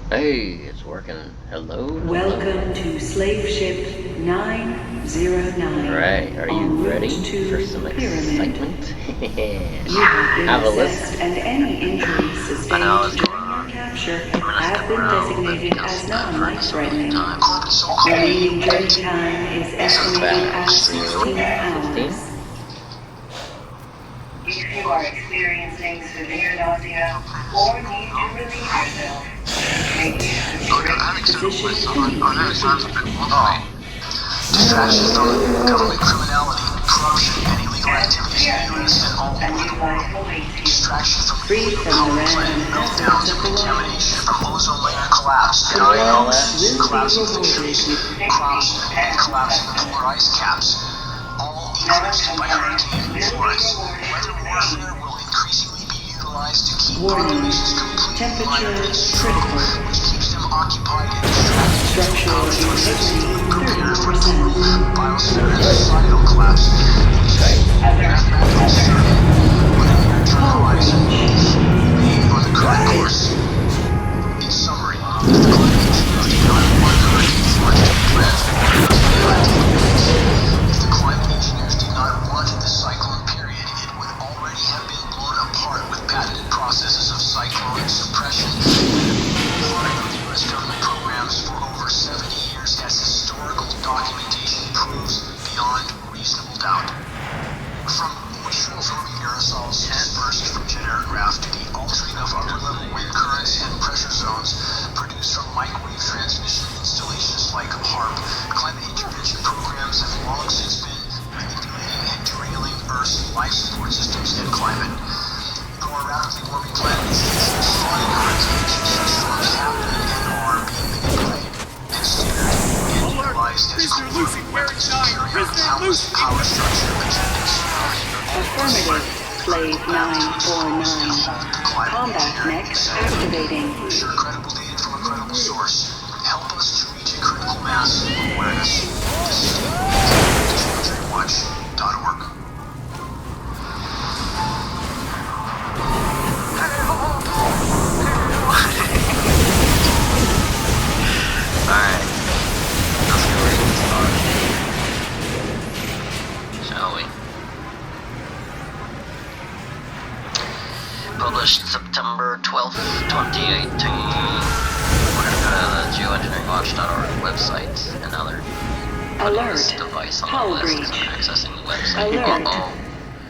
Hey, it's working. Hello? Welcome to Slave Ship 909. Alright, are you ready for some excitement? You have been assessed and any injuries sustained during your capture have been designated as non-life-threatening. Remaining journey time is estimated at 16 hours. If you are experiencing severe nausea or need to relieve yourself, make use of the correct position to meet your feet. Distractions from government criminality, corruption, and illegal activities in the U.S. and all over the world. Distraction from nuclear power plant meltdowns and contamination from ozone layer collapse, diagnosis, collapsing of the trees, crops, and collapsing of polar ice caps. All increased by Hurricane Florence. Weather warfare will increasingly be utilized to keep populations completely alive and strong, which keeps them occupied and distracted until powers to assist prepare for total biosphere and societal collapse. Mathematical survey with a near-term horizon may on the correct course. In summary, if the climate engineers did not want Hurricane Florence to be transformed into the Atlantic winds, if the climate engineers did not want the cyclone period, it would already have been blown apart with patented processes of cyclone suppression. Part of the U.S. government programs for over 70 years, as historical documentation proves beyond reasonable doubt. From moisture-absorbing aerosols dispersed from jet aircraft to the altering of upper-level wind currents and pressure zones produced from microwave transmission installations like HARP, climate intervention programs have long since been manipulating and derailing Earth's life support systems and climate. Though our rapidly warming planet is spawning hurricanes, such storms have been and are being manipulated and steered and utilized as covert weapons to carry out countless power structure agendas. Affirmative, Slave 949. Combat mech activating. Share credible data from a credible source. Help us to reach a critical mass of awareness. This is DaveWatch.org. Alright. Let's go ready to start. Shall we? Published September 12th, 2018. We're gonna go to the geoengineeringwatch.org website, another Alert. device on Hull the list breach. accessing the website. Alert. Uh-oh.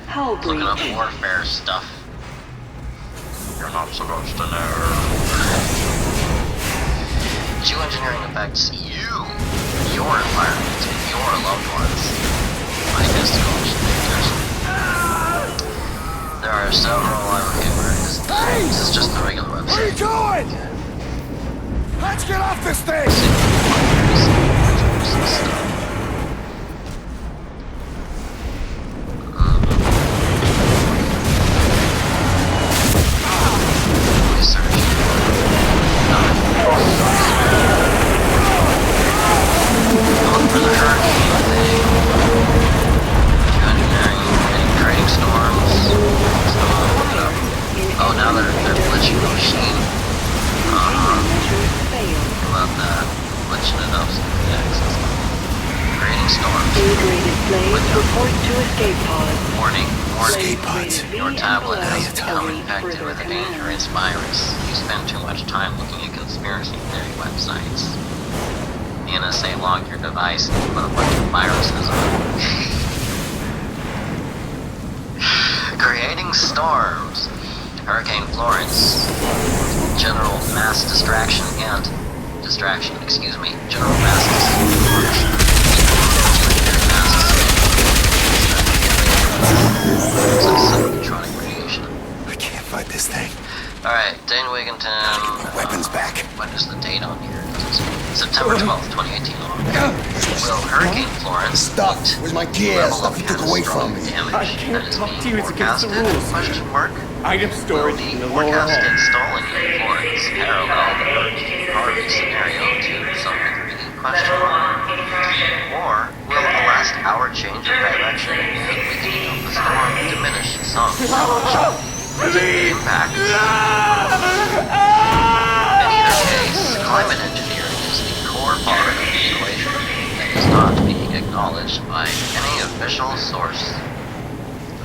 Hull Looking up breach. warfare stuff. You're not supposed to know. Geoengineering affects you, your environment, your loved ones. I guess there are several this is just the regular website. Where are you going? Let's get off this thing! Oh, now they're glitching the machine. Love that. Glitching it up so you can access it. Creating storms. A-graded Slave report to escape pod. Warning. Escape pods. Your tablet has become await infected further with a command. dangerous virus. You spend too much time looking at conspiracy theory websites. The NSA logged your device and put a bunch of viruses on it. Creating storms. Hurricane Florence. General mass distraction and General mass distraction. Electronic radiation. I can't fight this thing. Alright, Dane Wigginton. My weapons back. What is the date on here? September 12th, 2018. Will Hurricane Florence Stuck with my gear. Stuff you took away from me. I can't talk to you, it's against the rules. Question mark? Item Will storage the in the lower hall. forecasted stalling in Florence parallel the Hurricane Harvey scenario to some degree? Question mark. Or will a last hour change of direction and weakening of the storm diminish some impact? In either case,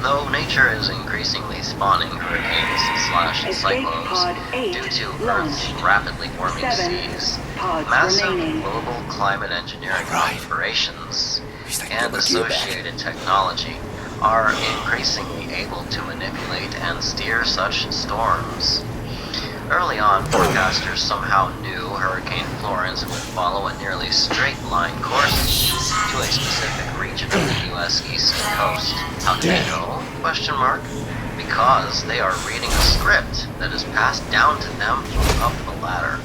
Though nature is increasingly spawning hurricanes slash Escape cyclones pod 8 due to Earth's launched. rapidly warming 7 seas, pods massive remaining. global climate engineering operations least I can and get my gear back. associated technology are increasingly able to manipulate and steer such storms. Early on, forecasters somehow knew Hurricane Florence would follow a nearly straight-line course to a specific region of the U.S. East Coast. How do they know? Question mark. Because they are reading a script that is passed down to them up the ladder.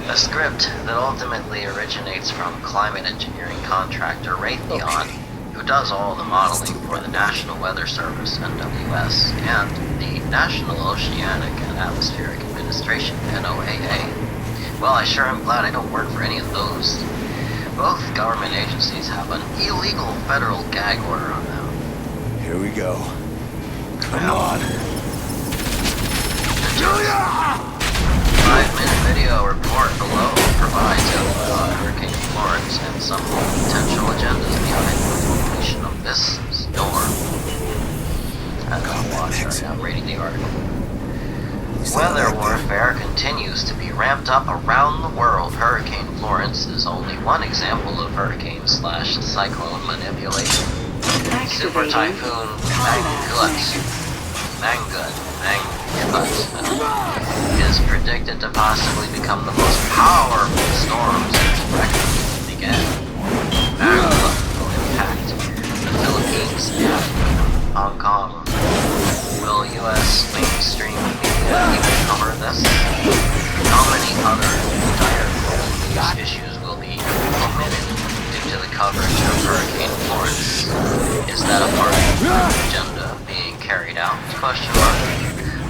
A script that ultimately originates from climate engineering contractor Raytheon, who does all the modeling for the National Weather Service, NWS, and the National Oceanic and Atmospheric Administration, NOAA. Well, I sure am glad I don't work for any of those. Both government agencies have an illegal federal gag order on them. Here we go. Come on. Julia! 5-minute video report below provides info on Hurricane Florence and some potential agendas behind the formation of this storm. I don't watch right now, I'm reading the article. Weather warfare continues to be ramped up around the world. Hurricane Florence is only one example of hurricane slash cyclone manipulation. Super Typhoon Mangut is predicted to possibly become the most powerful storm since records began. Mangut will impact the Philippines and Hong Kong. Will U.S. mainstream media even cover this? How many other dire news issues will be omitted due to the coverage of Hurricane Florence? Is that a part of the agenda being carried out? Question mark.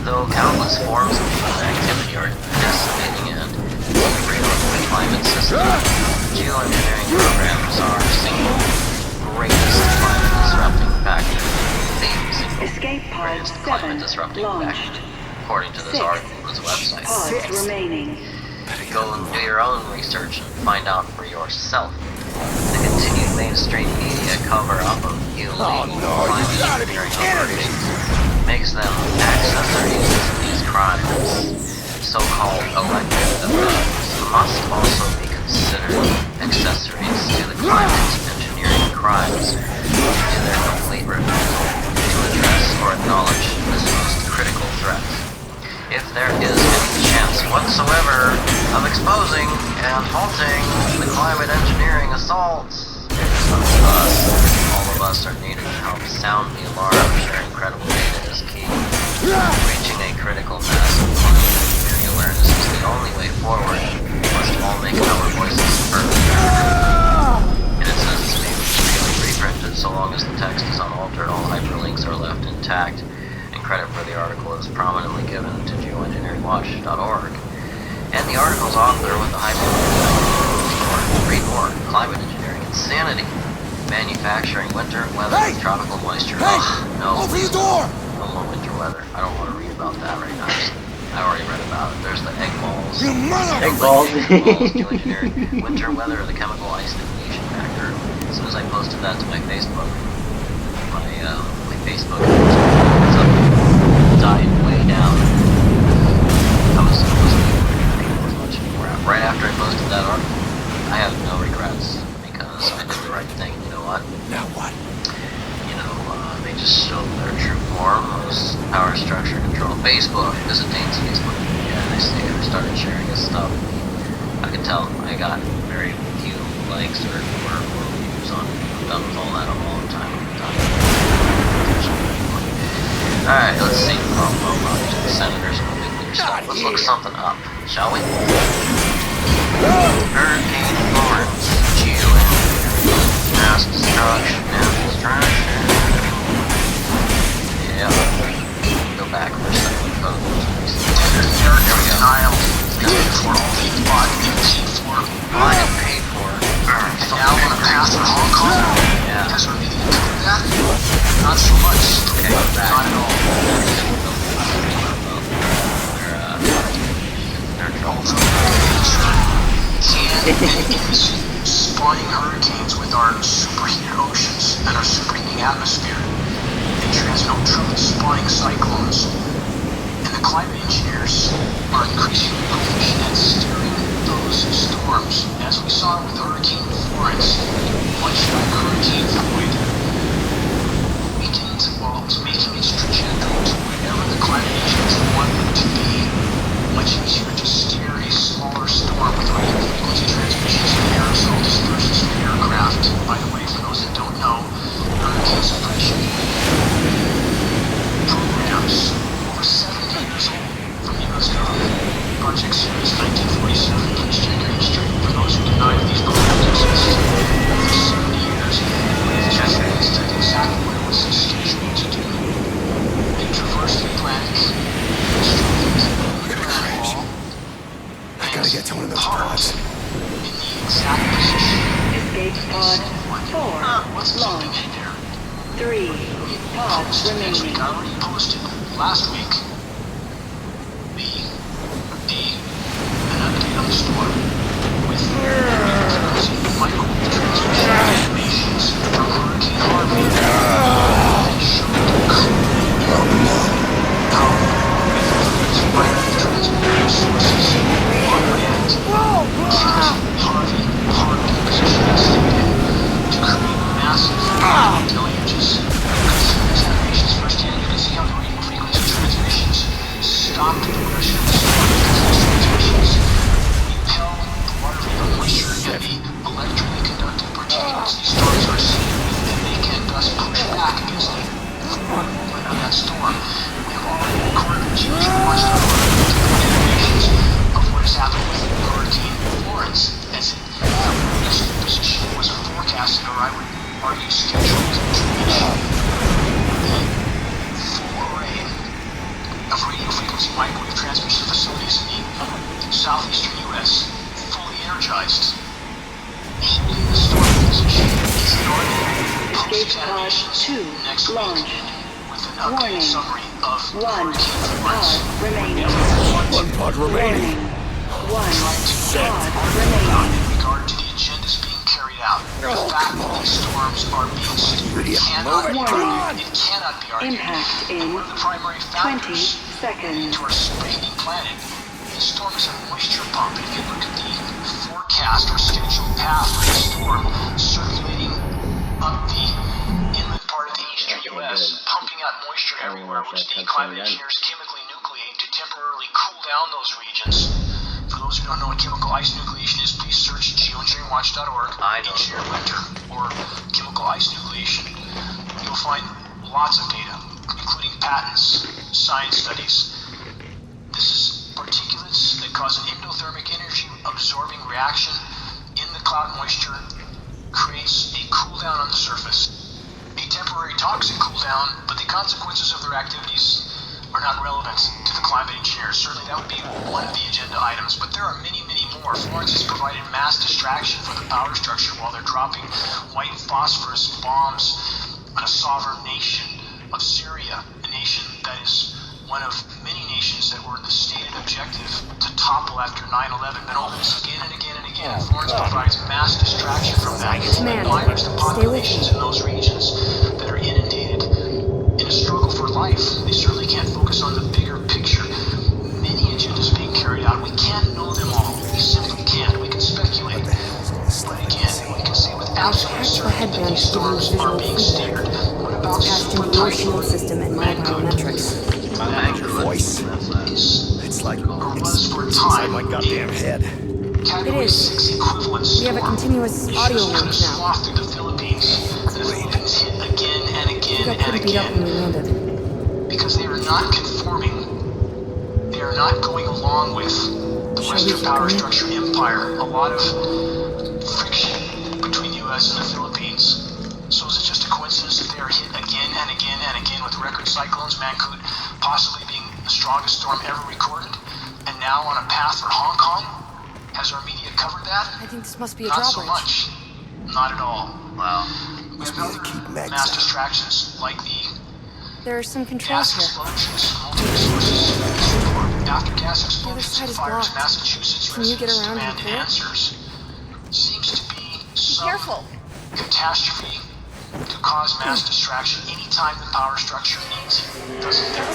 Though countless forms of human activity are decimating and derating the climate system, geoengineering programs are single greatest climate disrupting factor. Escape pod Greatest climate 7 disrupting launched. factor, according to this 6 article on this website. pods remaining. Go and do your own research and find out for yourself. The continued mainstream media cover-up of illegal climate engineering operations makes them accessories to these crimes. So-called elected officials must also be considered accessories to the climate engineering crimes to their complete refusal to address or acknowledge this most critical threat. If there is any chance whatsoever of exposing and halting the climate engineering assaults, it's up to us. All of us are needed to help sound the alarm. Sharing credible data is key. Reaching a critical mass of climate engineering awareness is the only way forward. We must all make our voices heard. And it says this may be reprinted so long as the text is unaltered. All hyperlinks are left intact. Credit for the article is prominently given to geoengineeringwatch.org. And the article's author with the hyperlink. Read more. Climate engineering insanity. Manufacturing winter weather with tropical moisture. Hey! No. Open the door! No more winter weather. I don't want to read about that right now. I already read about it. There's the egg balls. You mother... Egg balls. Geoengineering. Winter weather, the chemical ice depletion factor. As soon as I posted that to my Facebook, my Facebook died way down. I was much more. Right after I posted that article, I have no regrets because I did the right thing. You know what? Now what? They just showed their true form was power structure control. Facebook, visit Dane's Facebook. Yeah, I see. I started sharing his stuff. I could tell I got very few likes or views on it. I'm done with all that a long time. Alright, let's see. The senators and nuclear stuff. Let's look something up, shall we? Hurricane Florence, geoengineering, mass destruction, Yeah. Go back for a second. I get paid for it. And now on a path to Hong Kong? Yeah. Guys are needing to do that? Not so much. Okay, go back. Not at all. They're Also, nature can be spark running hurricanes with our superheated oceans and our superheating atmosphere. They transmit ultraviolet spawning cyclones. And the climate engineers are increasingly proficient at steering those storms. As we saw with Hurricane Florence, much like Hurricane Floyd, weakened while it was making its trajectory to wherever the climate agents want it to be. Much easier to steer a smaller storm with radio frequency transmissions and aerosol dispersions from aircraft. By the way, for those that don't know, hurricane suppression programs over 70 years old from the U.S. government. Project Series 1947, please check your history. For those who deny that these programs exist, over 70 years, Japanese did exactly what it was scheduled to do. They traversed the Atlantic, I gotta get to one of those pods. in the exact position. Escape pod 4 What's launched. keeping it there? 3 pods As we remaining. already posted last week, an update on the storm with microwave transmission animations from Hurricane Harvey that showed clearly how microwave transmission sources on land Harvey was translated to create massive deluges. These animations firsthand, you can see how the radio frequency transmissions stopped the progression of the storm because these transmissions repel the water vapor moisture and the electrically conductive particulates these storms are seeing, and they can thus push back against the forward movement of that storm. We have already recorded the geometry animations of what has happened with Hurricane Florence as it reached the position it was forecasted, or I would argue scheduled to reach. The full array of radio frequency microwave transmission facilities in the southeastern U.S. fully energized. Holding the storm position is northern. Post Escape pod animations 2 next launched. week with an Warning. updated summary of 1 Hurricane pod Florence. remaining. One pod remaining. Warning. 1 Trying pod to remaining. in regard to the agendas being carried out. The fact that these storms are being steered cannot be argued. It cannot be argued. Impact And in one of the primary 20 factors seconds. to our superheating planet, these storms have moisture pump. If you look at the forecast or scheduled path for the storm circulating up the inland part of the eastern U.S., pumping out moisture everywhere, which the climate engineers chemically nucleate to temporarily cool down those regions. For those who don't know what chemical ice nucleation is, please search geoengineeringwatch.org, I know. engineered winter, or chemical ice nucleation. You'll find lots of data, including patents, science studies. This is particulates that cause an endothermic energy absorbing reaction in the cloud moisture, creates a cool down on the surface. A temporary toxic cool down, but the consequences of their activities are not relevant to the climate engineers. Certainly that would be one of the agenda items, but there are many, many more. Florence has provided mass distraction for the power structure while they're dropping white phosphorus bombs on a sovereign nation of Syria, a nation that is one of many nations that were the stated objective to topple after 9/11. Been over this again and again and again. Florence provides mass distraction from that and minors the populations in those regions that are inundated in a struggle for life. They certainly can't focus on the bigger picture. Many agendas being carried out. We can't know them all. We simply can't. We can speculate. But again, we can say with absolute certainty that these storms are being steered. What about Passed into your shield system and my biometrics. Voice. It's like it's for inside time. my goddamn head. Category It is. 6 equivalents. We have a continuous audio Ships cut link a now. swath through the Philippines. The Philippines hit again and We again got and pretty beat up when we again landed. because they are not conforming. They are not going along with the Shall we Western keep power going? structure empire. A lot of friction between the U.S. and the Philippines. So is it just a coincidence that they are hit again and again and again with record cyclones? Mancoot possibly being the strongest storm ever recorded, and now on a path for Hong Kong? Has our media covered that? I think this must be a Not so drawbridge. much. Not at all. Well, We have be to other keep Max mass out. distractions like the There are some controls gas here. explosions. Multiple sources report after gas explosions side and is fires in blocked. Massachusetts, Can you get residents around and demanded clear? answers. Seems to be Be some careful. catastrophe to cause mass distraction anytime the power structure needs it, doesn't there?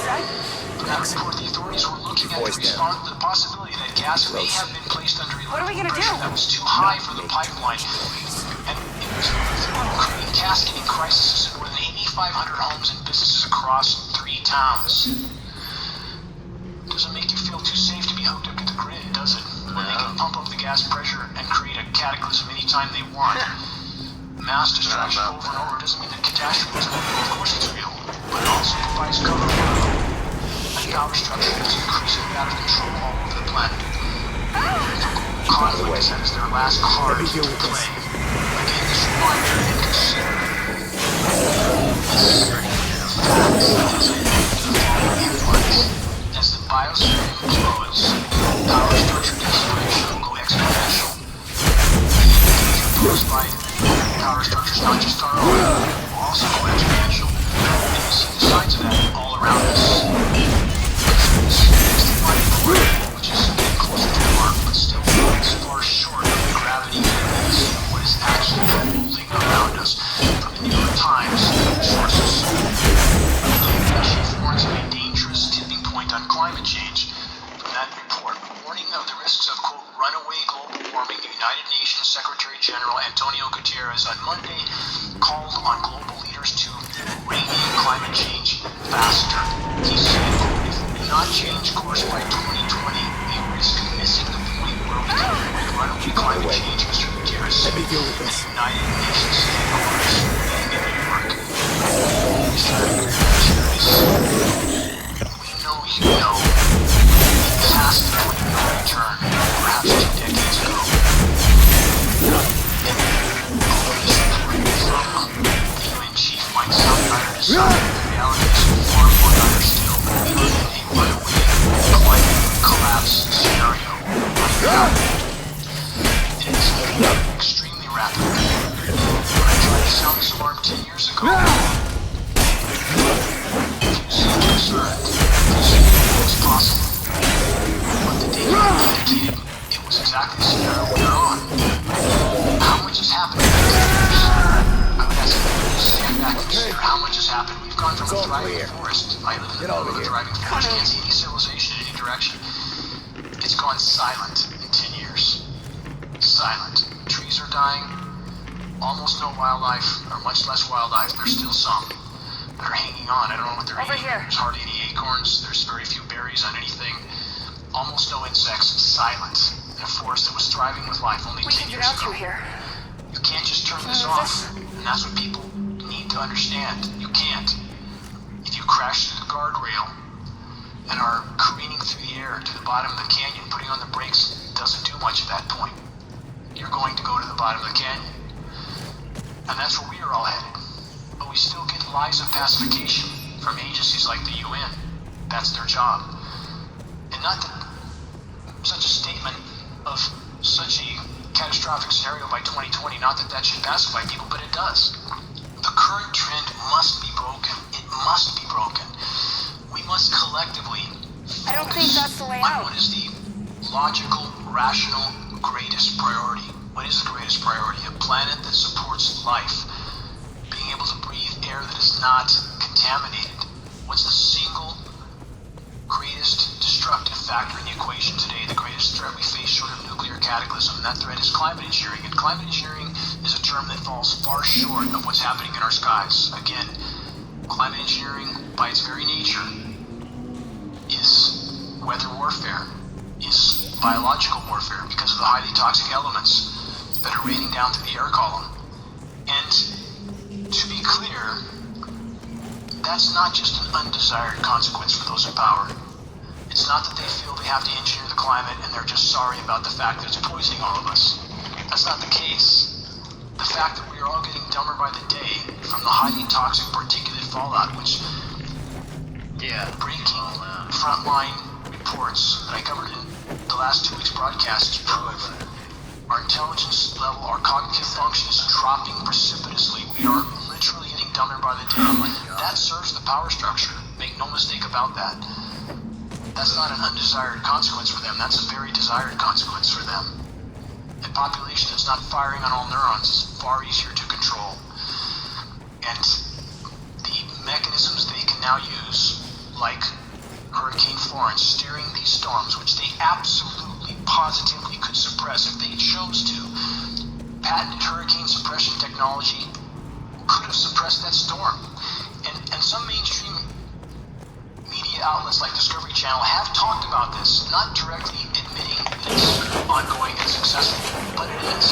From that report, the authorities were looking at the possibility that gas may have been placed under a What are we gonna pressure do? that was too high for the pipeline, and it was creating cascading crises in more than 8,500 homes and businesses across 3 towns. Doesn't make you feel too safe to be hooked up to the grid, does it? When they can pump up the gas pressure and create a cataclysm anytime they want. Mass distraction over and over doesn't mean that catastrophe is real. Of course it's real, but it also provides cover for a power structure that's increasingly out of control all over the planet. Conflict that is their last card to play. Again, this reminder and consider this fact is the following headlines. As the biosphere implodes, power structure desperation will go exponential. Caused by power structures, not just our own, will also go exponential. And we see the signs of that all around us. Which is getting closer to the mark, but still falls far short of the gravity and of what is actually unfolding around us. From the New York Times sources, the chief warns of a dangerous tipping point on climate change. From that report, warning of the risks of, quote, runaway global warming, the United Nations Secretary General Antonio Guterres on Monday called on global leaders to rein in climate change faster. He said, quote, if we do not change course by 2020, we risk missing the point where we can avoid runaway climate change, Mr. Guterres said at the United Nations headquarters in New York. Mr. Guterres, we know you know past the point of no return, perhaps 2 decades ago. The UN chief might sound tired to sound, the reality is far more dire still. We live in a runaway climate collapse scenario right now. It is moving extremely rapidly. When I tried to sound this alarm 10 years ago, if you seem concerned, you see it was possible. But the data indicated it was exactly the scenario we are on. How much has happened in 10 years? I would ask you to stand back and consider how much has happened. We've gone from a thriving forest. I live in the middle of a thriving forest. Can't see any civilization in any direction. It's gone silent in 10 years. Silent. Trees are dying. Almost no wildlife, or much less wildlife. There's still some that are hanging on. I don't know what they're eating. There's hardly any acorns. There's very few berries on anything. Almost no insects. Silent. In a forest that was thriving with life only 10 years ago. You can't just turn this off. And that's what people need to understand. You can't. If you crash through the guardrail and are careening through the air to the bottom of the canyon, putting on the brakes doesn't do much at that point. You're going to go to the bottom of the canyon. And that's where we are all headed. But we still get lies of pacification from agencies like the UN. That's their job. And not that such a statement of such a catastrophic scenario by 2020, not that that should pacify people, but it does. The current trend must be broken. It must be broken. We must collectively I don't think that's the way on out. what is the logical, rational, greatest priority. What is the greatest priority? A planet that supports life. Being able to breathe air that is not contaminated. What's the single greatest destructive factor in the equation today? The greatest threat we face short of nuclear cataclysm, and that threat is climate engineering. And climate engineering is a term that falls far short of what's happening in our skies. Again, climate engineering, by its very nature, is weather warfare, is biological warfare because of the highly toxic elements that are raining down through the air column. And to be clear, that's not just an undesired consequence for those in power. It's not that they feel they have to engineer the climate and they're just sorry about the fact that it's poisoning all of us. That's not the case. The fact that we are all getting dumber by the day from the highly toxic particulate fallout, which breaking frontline reports that I covered in the last 2 weeks' broadcasts prove our intelligence level, our cognitive function is dropping precipitously. We are literally getting dumber by the day. That serves the power structure. Make no mistake about that. That's not an undesired consequence for them. That's a very desired consequence for them. A population that's not firing on all neurons is far easier to control. And the mechanisms they can now use, like Hurricane Florence, steering these storms, which they absolutely, positively could suppress if they chose to, patented hurricane suppression technology could have suppressed that storm. And some mainstream media outlets like Discovery Channel have talked about this, not directly admitting it's ongoing and successful, but it is.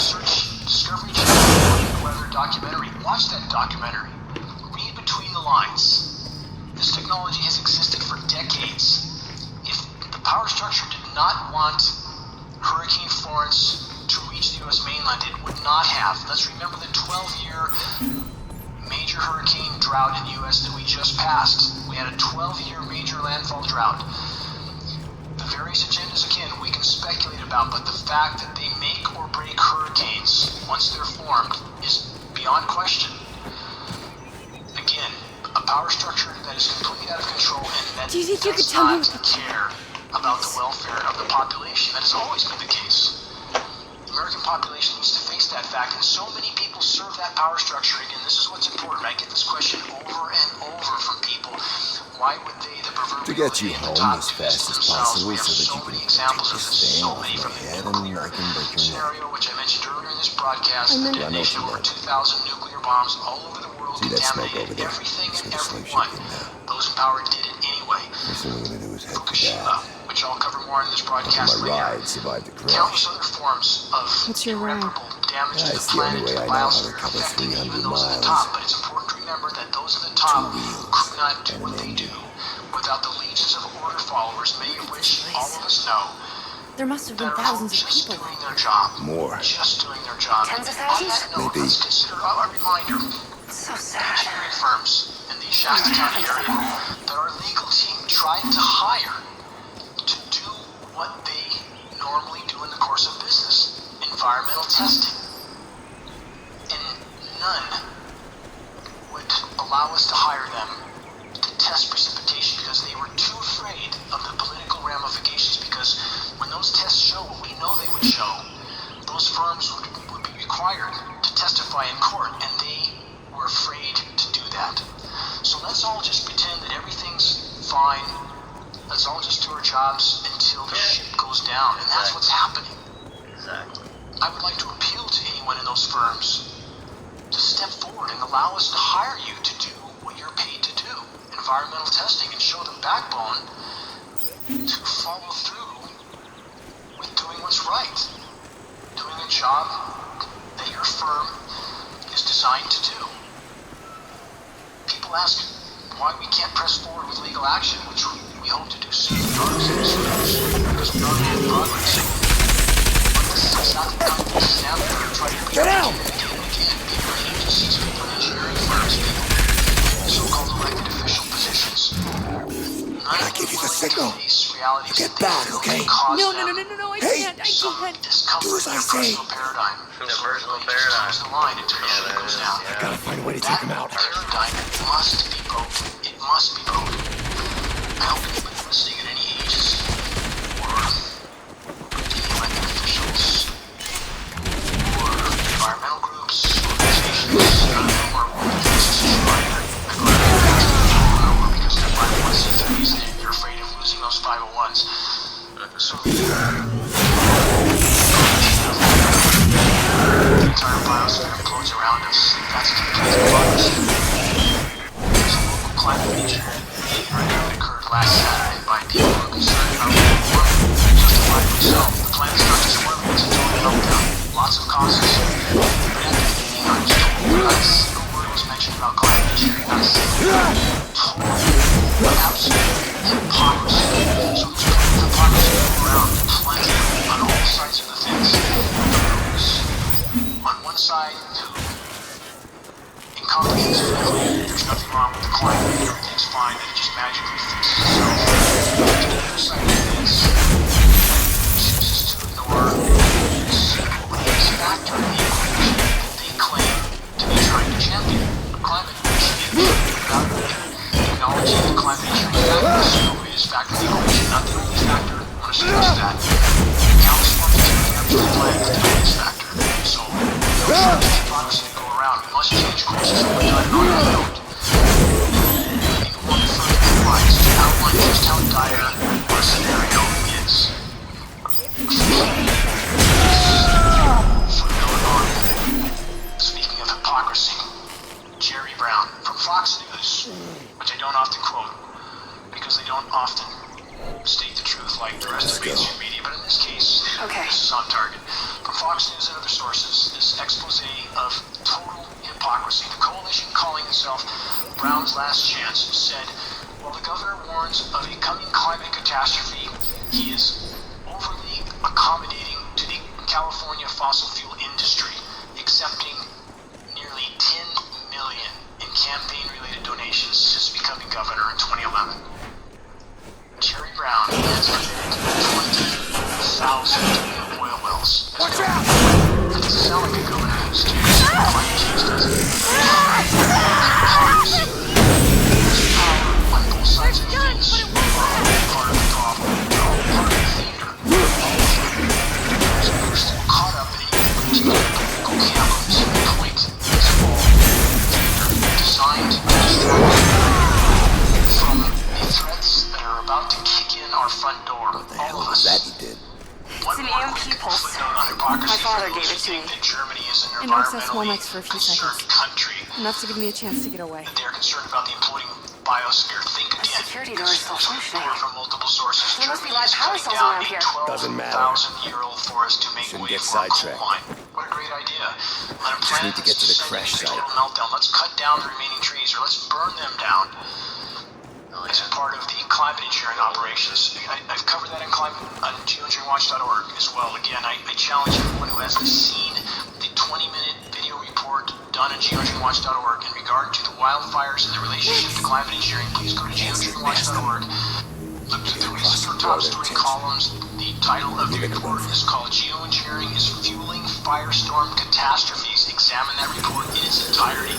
Search Discovery Channel weather documentary. Watch that documentary. Read between the lines. This technology has existed for decades. If the power structure did not want Hurricane Florence to reach the U.S. mainland, it would not have. Let's remember the 12-year major hurricane drought in the U.S. that we just passed. We had a 12-year major landfall drought. The various agendas, again, we can speculate about, but the fact that they make or break hurricanes once they're formed is beyond question. Again, a power structure that is completely out of control and that Do you think you could does tell me not care about the welfare of the population. That has always been the case. The American population needs to face that fact, and so many people serve that power structure. Again, this is what's important. I get this question over and over from people. Why would they, the proverbial To get you idiot at the home top, as do this fast to as themselves? possible We have so that so you many can examples take of this this, thing so off many my from the head and nuclear I can break your neck. scenario, which I mentioned earlier in this broadcast, the And then- detonation of over 2,000 nuclear bombs all over the world, See that smoke over contaminated there? everything That's and where the slave everyone. ship came down. Those in power did it anyway. First thing we're gonna do is head to Fukushima, that. which I'll cover more in this How broadcast my later. ride survived the Countless crash. other forms of What's your ride? irreparable damage to It's the the only planet, way to the I know how to biosphere, cover affecting 300 even those at the miles. top. But it's important to remember that those at the top 2 wheels could not do and what an they do engine. without the legions of order followers, many of which all of us know, There must have that been are thousands of just people. doing their job. More. Just doing their job. Tens of And on thousands? that note, Maybe. let's consider a reminder. So The sad. engineering firms in the Shasta County area that our legal team tried to hire to do what they normally do in the course of business, environmental testing. And none would allow us to hire them to test precipitation because they were too afraid of the political ramifications, because when those tests show what we know they would show, those firms would be required to testify in court, and they were afraid to do that. So let's all just pretend that everything's fine. Let's all just do our jobs until the ship goes down, and that's what's happening. Exactly. I would like to appeal to anyone in those firms to step forward and allow us to hire you to do what you're paid to do, environmental testing, and show the backbone to follow through with doing what's right, doing a job that your firm is designed to do. People ask why we can't press forward with legal action, which we hope to do soon, because we already have progress. But this is exactly the kind of thing stand there and try to Get out! again and again. People in agencies, people in engineering firms, people in so-called elected official positions. None of give them you the willing signal. to face realities You get that they back, feel okay? can cause No, them I Hey! can't. I some can't. discomfort Do as in I their say. personal paradigm. Their So personal really just paradigm. toes the line until the ship goes down. Gotta find a way to That take him out. paradigm must be broken. It must be broken. I hope anybody listening at any agency or any elected officials or environmental groups, organizations, none of them are organizations because they're 501c3s and you're afraid of losing those 501s. So the entire biosphere implodes around us. That's complete democracy. There's a local climate engineering meeting right now that occurred last Saturday by people who are concerned about global warming. Justifiably so. The planet's not just warming, it's a total meltdown. Lots of causes. But at the meeting, I was told not a single word was mentioned about climate engineering. Not a single word. Total, absolute hypocrisy. So there's plenty of hypocrisy going around. Plenty on all sides of the fence. Those on one side who incomprehensibly there's nothing wrong with the climate, everything's fine, that it just magically fixes itself. To the other side of the fence chooses to ignore the single biggest factor in the equation that they claim to be trying to champion, climate change. Without Outline just how dire our scenario is. Speaking of hypocrisy, Jerry Brown from Fox News, which I don't often quote because they don't often state the truth like the rest of mainstream media, but in this case, this is on target. From Fox News and other sources, this expose of total hypocrisy. The coalition calling itself Brown's Last Chance said, while the governor warns of a coming climate catastrophe, he is overly accommodating to the California fossil fuel industry, accepting nearly $10 million in campaign-related donations since becoming governor in 2011. Jerry Brown has committed 20,000 oil wells. Watch out! That doesn't sound like a governor who's doing climate change, does it? Hypocrisy. Power on both sides of the fence are part of the problem, part of the theater. We're still caught up in a particular political camp of this point. It's all theater designed to distract from the threats that are about to kick in our front door. All of us. That he did. It's an EMP pulse. My father gave it to me. Germany is an It knocks us Walmarts for a few concerned seconds. country. Enough to give me a chance to get away. They're concerned about the imploding biosphere. Think again. security door is still functioning. From multiple sources. There must be Germany live is power cutting cells down around here. Doesn't matter. 12,000-year-old forest to make Shouldn't way get for a coal sidetracked. mine. What a great idea. On a Just planet need to get to the that's crash descending site. into a meltdown, let's cut down the remaining trees, or let's burn them down. As a part of the climate engineering operations. I've covered that on geoengineeringwatch.org as well. Again, I challenge everyone who hasn't seen the 20-minute video report done on geoengineeringwatch.org in regard to the wildfires and the relationship to climate engineering. Please go to geoengineeringwatch.org. Look to the recent top story columns. The title of the report is called Geoengineering is Fueling Firestorm Catastrophes. Examine that report in its entirety.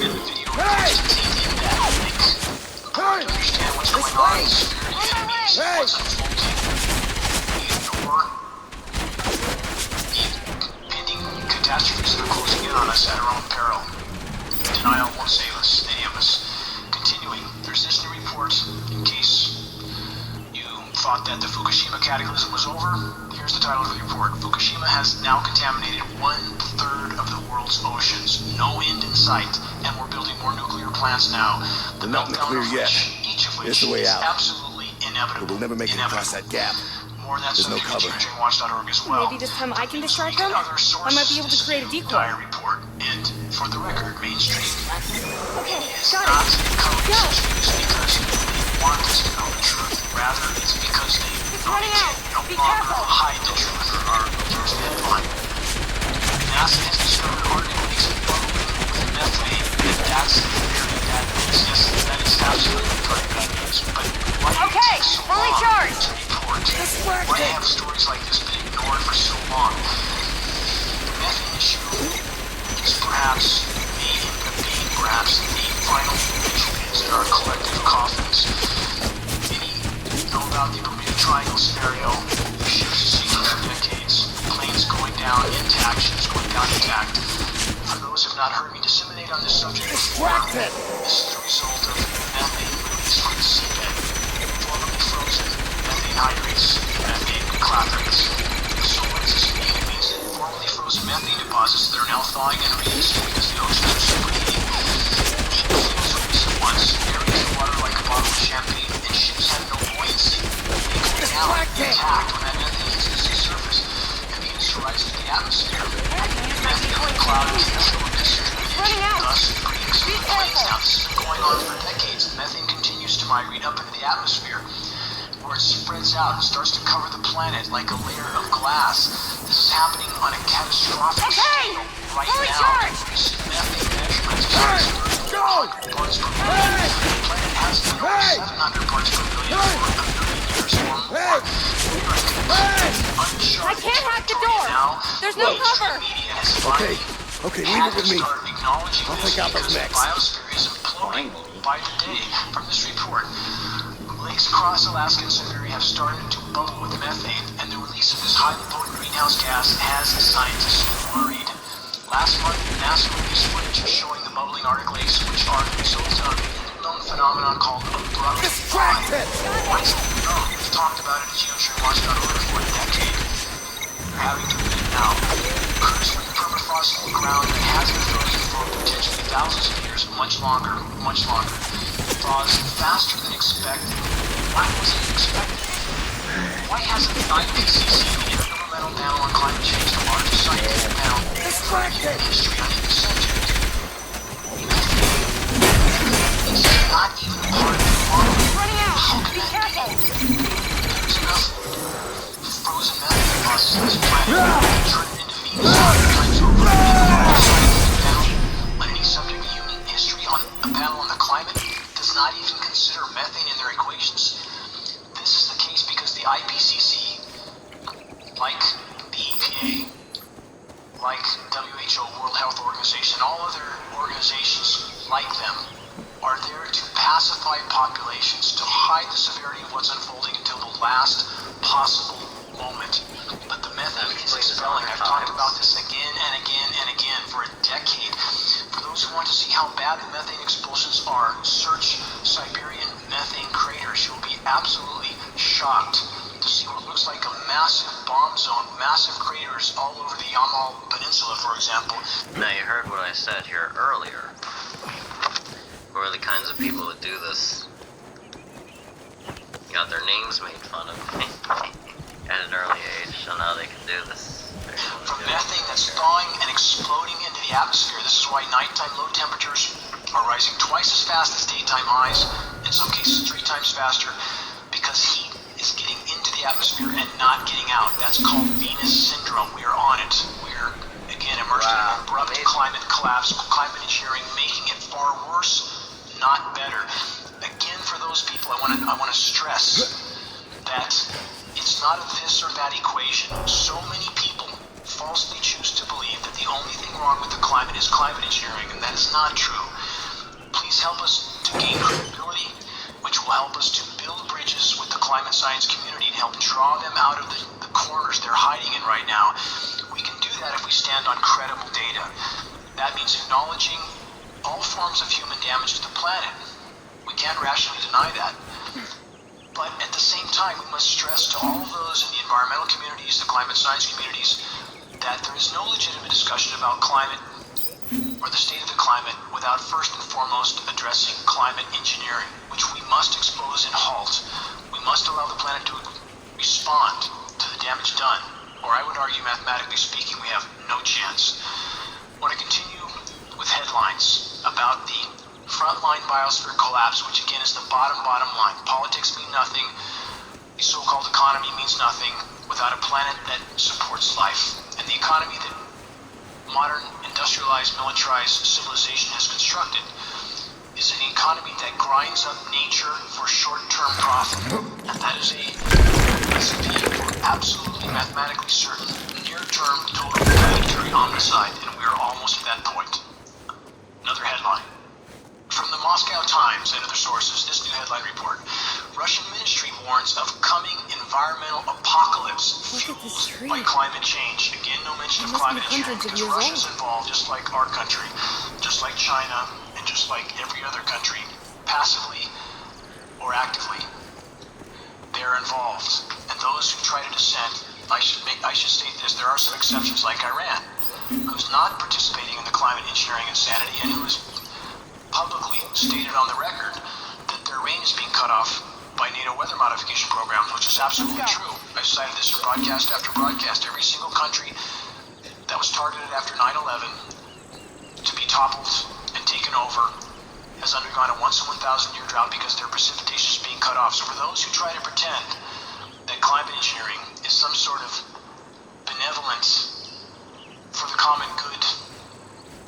And the video reports contain in-depth links. To understand what's going on in the sphere of the enemies, what's unfolding. We ignore the pending catastrophes that are closing in on us at our own peril. Denial won't save us, any of us. Continuing, there's this new report, in case you thought that the Fukushima cataclysm was over. Here's the title of the report. Fukushima has now contaminated 1/3 of the world's oceans. No end in sight, and we're building more nuclear plants now. We're not in the clear yet. Each of which There's the way is out. absolutely inevitable. But we'll never make it across that gap. More than There's no cover. geoengineeringwatch.org as well. Maybe this time I can distract them? I might be able to create a decoy. Dire report. And for the record, mainstream Okay, is got not it. covering Go. such news because they want us to know the truth. Rather, it's because they It's running out. no Be longer careful. hide the truth or are accused of lying. NASA has discovered organisms bubbling with methane, and that's very bad news. Yes, that is absolutely very bad news. But why do Okay, it take so fully long charged. to report? Why have stories like this been ignored for so long? The methane issue is perhaps the final linchpins in our collective coffins. Many know about the Bermuda Triangle scenario, ships sinking for decades, planes going down intact, ships going down intact. For those who have not heard me disseminate on this subject before, this is the result of methane released from the seabed, formerly frozen methane hydrates, methane clathrates. So what does this mean? It means that formerly frozen methane deposits that are now thawing and releasing because the oceans are superheating. Once areas of water like a bottle of champagne, and ships have no buoyancy. They go down intact when that methane hits the surface and begins to rise into the atmosphere. Methane clouds and distributed, thus creating some planes. Now this has been going on for decades. The methane continues to migrate up into the atmosphere, where it spreads out and starts to cover the planet like a layer of glass. This is happening on a catastrophic scale right now. Recent methane measurements parts per million. The planet has been over 700 parts per million for a million years or more. I can't hack the door. There's no cover. Okay, leave it with me. I'll take out those next. Biosphere is imploding by the day. From this report, lakes across Alaska and Siberia have started to bubble with methane, and the release of this highly potent greenhouse gas has scientists worried. Last month, NASA released footage showing the bubbling Arctic lakes, which are the results of a known phenomenon called abrupt Distracted! Why is it known? We've talked about it at geoengineeringwatch.org for a decade. We're having to admit now. Occurs when the permafrost in the ground that has been frozen for potentially thousands of years, much longer, thaws faster than expected. Why was it expected? Why hasn't the IPCC, the Intergovernmental Panel on Climate Change, the largest scientific panel for human history on any subject, it's not even part of the model? Running out! How can Be that careful! There's enough frozen methane deposits on this planet turned into Venus 100 times over. The largest scientific panel on any subject in human history, on a panel on the climate, does not even consider methane in their equations. This is the case because the IPCC, like the EPA, like WHO, World Health Organization, all other organizations like them, are there to pacify populations, to hide the severity of what's unfolding until the last possible moment. But the method is expelling. I've talked about this again and again and again for a decade. For those who want to see how bad the methane expulsions are, search Siberian methane craters. You'll be absolutely shocked to see what looks like a massive bomb zone, massive craters all over the Yamal Peninsula, for example. Now you heard what I said here earlier. Who are the kinds of people that do this? Got their names made fun of at an early age, so now they can do this. From methane that's thawing and exploding into the atmosphere. This is why nighttime low temperatures are rising twice as fast as daytime highs, in some cases 3 times faster, because heat is getting into the atmosphere and not getting out. That's called Venus syndrome. We are on it. We're, again, immersed in an abrupt climate collapse, climate engineering, making it far worse, not better. Again, for those people, I want to stress that it's not a this or that equation. So many people falsely choose to believe that the only thing wrong with the climate is climate engineering, and that is not true. Please help us to gain credibility, which will help us to build bridges with the climate science community to help draw them out of the corners they're hiding in right now. We can do that if we stand on credible data. That means acknowledging all forms of human damage to the planet. We can't rationally deny that. But at the same time, we must stress to all of those in the environmental communities, the climate science communities, that there is no legitimate discussion about climate or the state of the climate without first and foremost addressing climate engineering, which we must expose and halt. We must allow the planet to respond to the damage done, or I would argue, mathematically speaking, we have no chance. I want to continue with headlines about the frontline biosphere collapse, which again is the bottom line. Politics mean nothing. The so-called economy means nothing without a planet that supports life. And the economy that modern industrialized, militarized civilization has constructed is an economy that grinds up nature for short-term profit. And that is a recipe for absolutely mathematically certain near-term total planetary homicide, and we are almost at that point. Another headline. From the Moscow Times and other sources, this new headline report, Russian ministry warns of coming environmental apocalypse fueled by climate change. Again, no mention of climate engineering because Russia's involved, just like our country, just like China, and just like every other country, passively or actively. They're involved. And those who try to dissent, I should state this, there are some exceptions like Iran, who's not participating in the climate engineering insanity and who is publicly stated on the record that their rain is being cut off by NATO weather modification programs, which is absolutely true. I've cited this in broadcast after broadcast. Every single country that was targeted after 9/11 to be toppled and taken over has undergone a once in 1,000 year drought because their precipitation is being cut off. So for those who try to pretend that climate engineering is some sort of benevolent for the common good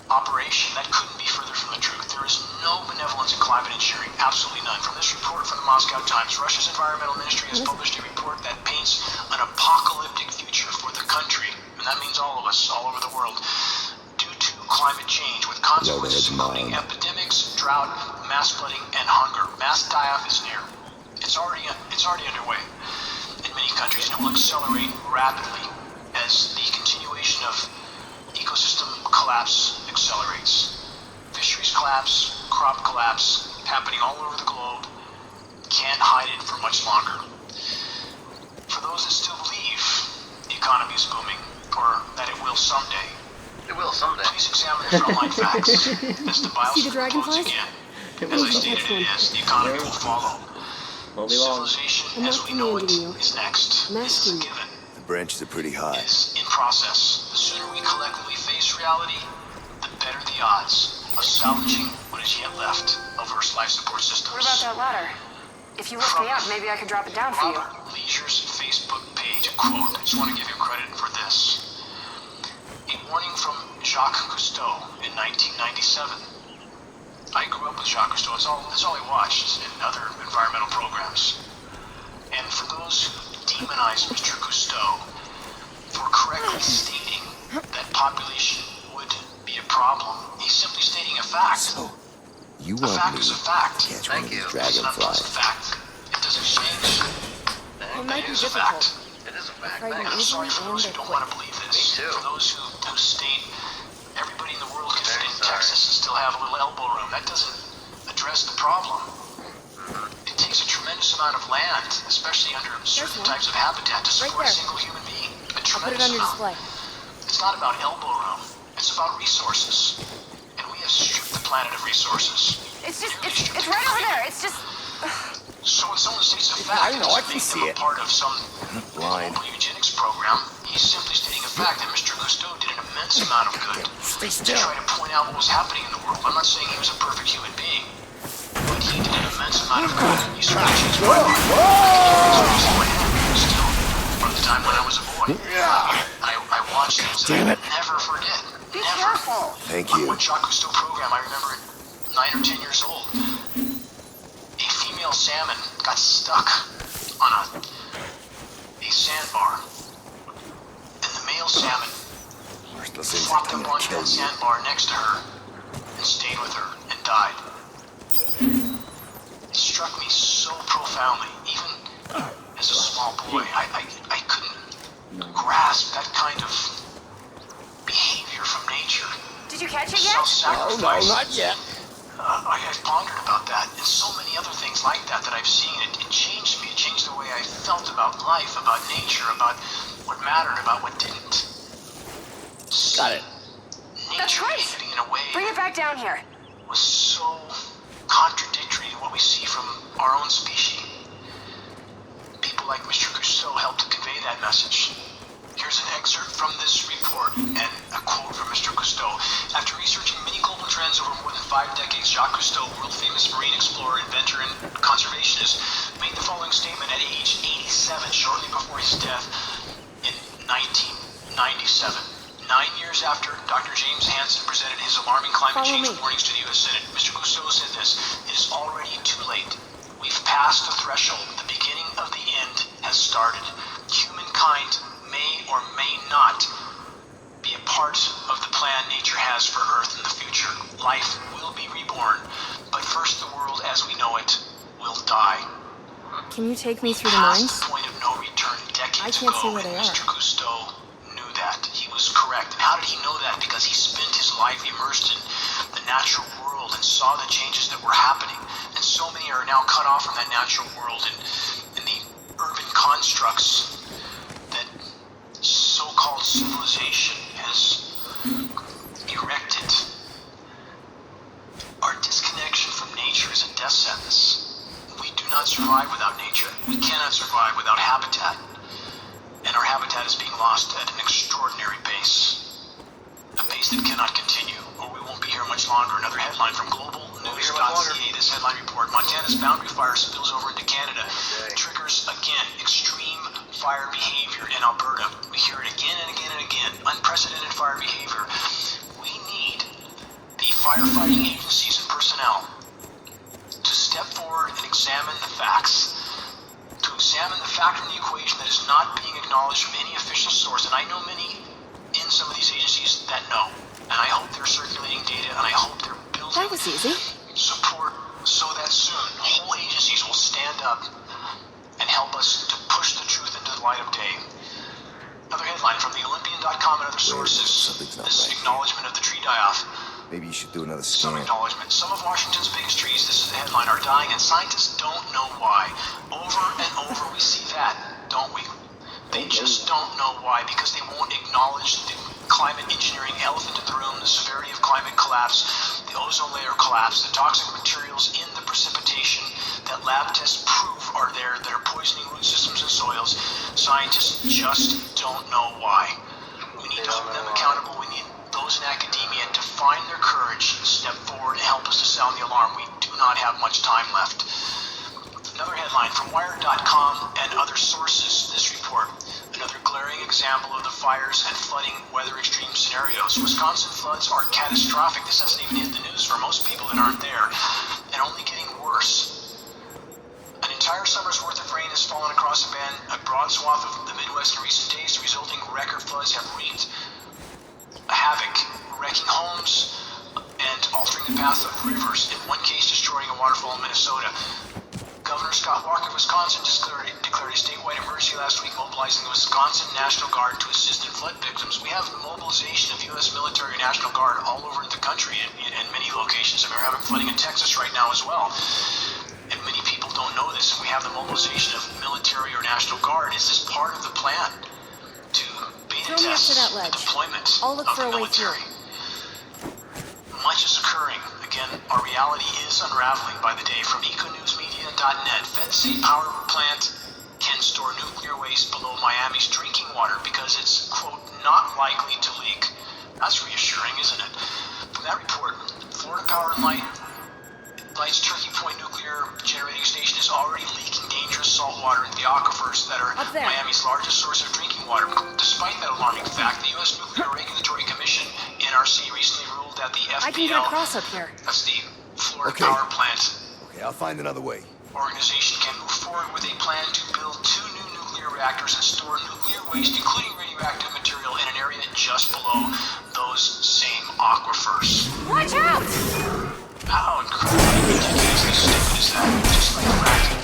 operation, that couldn't be further from the truth. There is no benevolence in climate engineering, absolutely none. From this report from the Moscow Times, Russia's environmental ministry has published a report that paints an apocalyptic future for the country, and that means all of us, all over the world, due to climate change, with consequences including epidemics, drought, mass flooding, and hunger. Mass die-off is near. It's already underway in many countries, and it will accelerate rapidly as the continuation of ecosystem collapse collapse accelerates. Fisheries collapse, crop collapse, happening all over the globe. Can't hide it for much longer. For those that still believe the economy is booming, or that it will someday, It will someday. please examine the frontline facts. As the See the biosphere dragonflies? concludes again, It as I will. stated it is, the economy will follow. Won't be long. Civilization I'm as not we know it commanding you. is next. I'm This is a asking you. given. The branches are pretty high. It is in process. The sooner we collectively face reality, the better the odds of salvaging what is yet left of Earth's life support systems. What about that ladder? If you lift me up, maybe I could drop it down for you. Robert Leisure's Facebook page, a quote. I just want to give him credit for this. A warning from Jacques Cousteau in 1997. I grew up with Jacques Cousteau. That's all I watched in other environmental programs. And for those who demonize Mr. Cousteau for correctly stating that population would be a problem, he's simply stating a fact. So, you A want fact me is a to fact. catch Thank one of you. these It's an unpleasant dragonflies? fact. It doesn't change. It might be It is a difficult. fact. It is a fact. Right, And I'm sorry for those who don't want to believe this. Me too. For those who state everybody in the world could fit Very in sorry. Texas and still have a little elbow room, that doesn't address the problem. It takes a tremendous amount of land, especially under certain one. types of habitat, to support a there. single human being. A Put it tremendous on your amount. display. It's not about elbow room. It's about resources. And we have stripped the planet of resources. It's right over there. It's just. So when someone states a fact, it know, I doesn't can make see them a it. part of some blind. global eugenics program. He's simply stating a fact that Mr. Cousteau did an immense amount of good Stay to still. try to point out what was happening in the world. I'm not saying he was a perfect human being, but he did an immense amount of good. He certainly changed my life. Still, from the time when I was a boy, I watched things that I Damn it. would never forget. Be Never. careful. Thank On you. one Jacques Cousteau program, I remember at 9 or 10 years old, a female salmon got stuck on a sandbar. And the male salmon Those things are flopped coming up to onto kill that you. sandbar next to her and stayed with her and died. It struck me so profoundly, even as a small boy. I couldn't grasp that kind of behavior from nature. Did you catch it yet? Self-sacrifice. not yet. I've pondered about that and so many other things like that I've seen. It changed me. It changed the way I felt about life, about nature, about what mattered, about what didn't. Got it. That's Nature right. behaving in a way Bring it back down here. was so contradictory to what we see from our own species. People like Mr. Cousteau helped to convey that message. Here's an excerpt from this report and a quote from Mr. Cousteau. After researching many global trends over more than 5 decades, Jacques Cousteau, world-famous marine explorer, inventor, and conservationist, made the following statement at age 87, shortly before his death in 1997. 9 years after Dr. James Hansen presented his alarming climate Follow change me. warnings to the U.S. Senate, Mr. Cousteau said this: "It is already too late. We've passed the threshold. The beginning of the end has started. Humankind may or may not be a part of the plan nature has for Earth in the future. Life will be reborn, but first the world as we know it will die." Can you take me through the Past mines? the point of no return decades I can't ago, see where they and are. Mr. Cousteau knew that. He was correct. And how did he know that? Because he spent his life immersed in the natural world and saw the changes that were happening. And so many are now cut off from that natural world and the urban constructs that so-called civilization has erected. Our disconnection from nature is a death sentence. We do not survive without nature. We cannot survive without habitat. And our habitat is being lost at an extraordinary pace. A pace that cannot continue, or we won't be here much longer. Another headline from globalnews.ca. This headline report: Montana's boundary fire spills over into Canada. Triggers again extreme fire behavior in Alberta. We hear it again and again and again. Unprecedented fire behavior. We need the firefighting agencies and personnel to step forward and examine the facts. To examine the factor in the equation that is not being acknowledged from any official source. And I know many in some of these agencies that know. And I hope they're circulating data, and I hope they're building That was easy. support so that soon whole agencies will stand up and help us to push the truth into the light of day. Another headline from the Olympian.com and other sources. Something's not This right. acknowledgement of the treaty tree die-off. Maybe you should do another Some scan. acknowledgement. Some of Washington's biggest trees, this is the headline, are dying, and scientists don't know why. Over and over we see that, don't we? They just don't know why, because they won't acknowledge the climate engineering elephant in the room, the severity of climate collapse, the ozone layer collapse, the toxic materials in the precipitation that lab tests prove are there that are poisoning root systems and soils. Scientists just don't know why. We need to hold them accountable. We need those in academia to find their courage, step forward, and help us to sound the alarm. We do not have much time left. Another headline from Wired.com and other sources, this report, another glaring example of the fires and flooding weather extreme scenarios. Wisconsin floods are catastrophic. This hasn't even hit the news for most people that aren't there, and only getting worse. An entire summer's worth of rain has fallen across a broad swath of the Midwest in recent days. The resulting record floods have wreaked havoc, wrecking homes and altering the path of rivers, in one case destroying a waterfall in Minnesota. Governor Scott Walker of Wisconsin declared a statewide emergency last week, mobilizing the Wisconsin National Guard to assist in flood victims. We have mobilization of U.S. military and National Guard all over the country in many locations. I mean, we're having flooding in Texas right now as well. And many people don't know this. And we have the mobilization of military or National Guard. Is this part of the plan to beta test the deployment of the military? Much is occurring. Again, our reality is unraveling by the day. From econewsmedia.net, Feds say power plant can store nuclear waste below Miami's drinking water because it's, quote, not likely to leak. That's reassuring, isn't it? From that report, Florida Power and Light's Turkey Point nuclear generating station is already leaking dangerous salt water into the aquifers that are Miami's largest source of drinking water. Despite that alarming fact, the U.S. Nuclear Regulatory Commission, NRC, recently ruled that the FPL, that's the Florida Power Plant Okay, I'll find another way. organization, can move forward with a plan to build 2 new nuclear reactors and store nuclear waste, including radioactive material, in an area just below those same aquifers. Watch out! How incredibly ridiculously stupid is that? Just like fracking.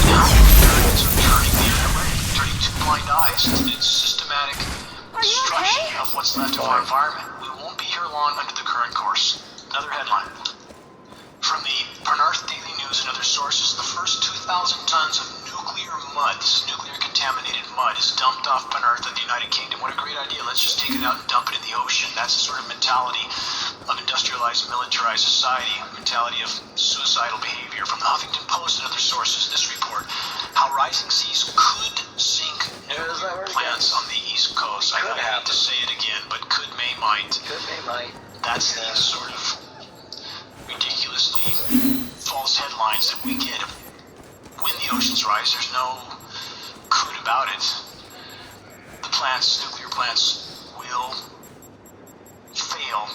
Now Americans are turning the other way, turning two blind eyes. It's systematic destruction of what's left of our environment. We won't be here long under the current course. Another headline. From the Penarth Daily News and other sources, the first 2,000 tons of nuclear mud, this is nuclear contaminated mud, is dumped off Penarth in the United Kingdom. What a great idea. Let's just take it out and dump it in the ocean. That's the sort of mentality of industrialized, militarized society, mentality of suicidal behavior. From the Huffington Post and other sources, this report, how rising seas could sink nuclear plants on the East Coast. I don't need to say it again, but could, may, might. Could, may, might. That's the sort of ridiculously false headlines that we get. When the oceans rise, there's no could about it. The plants, nuclear plants, will fail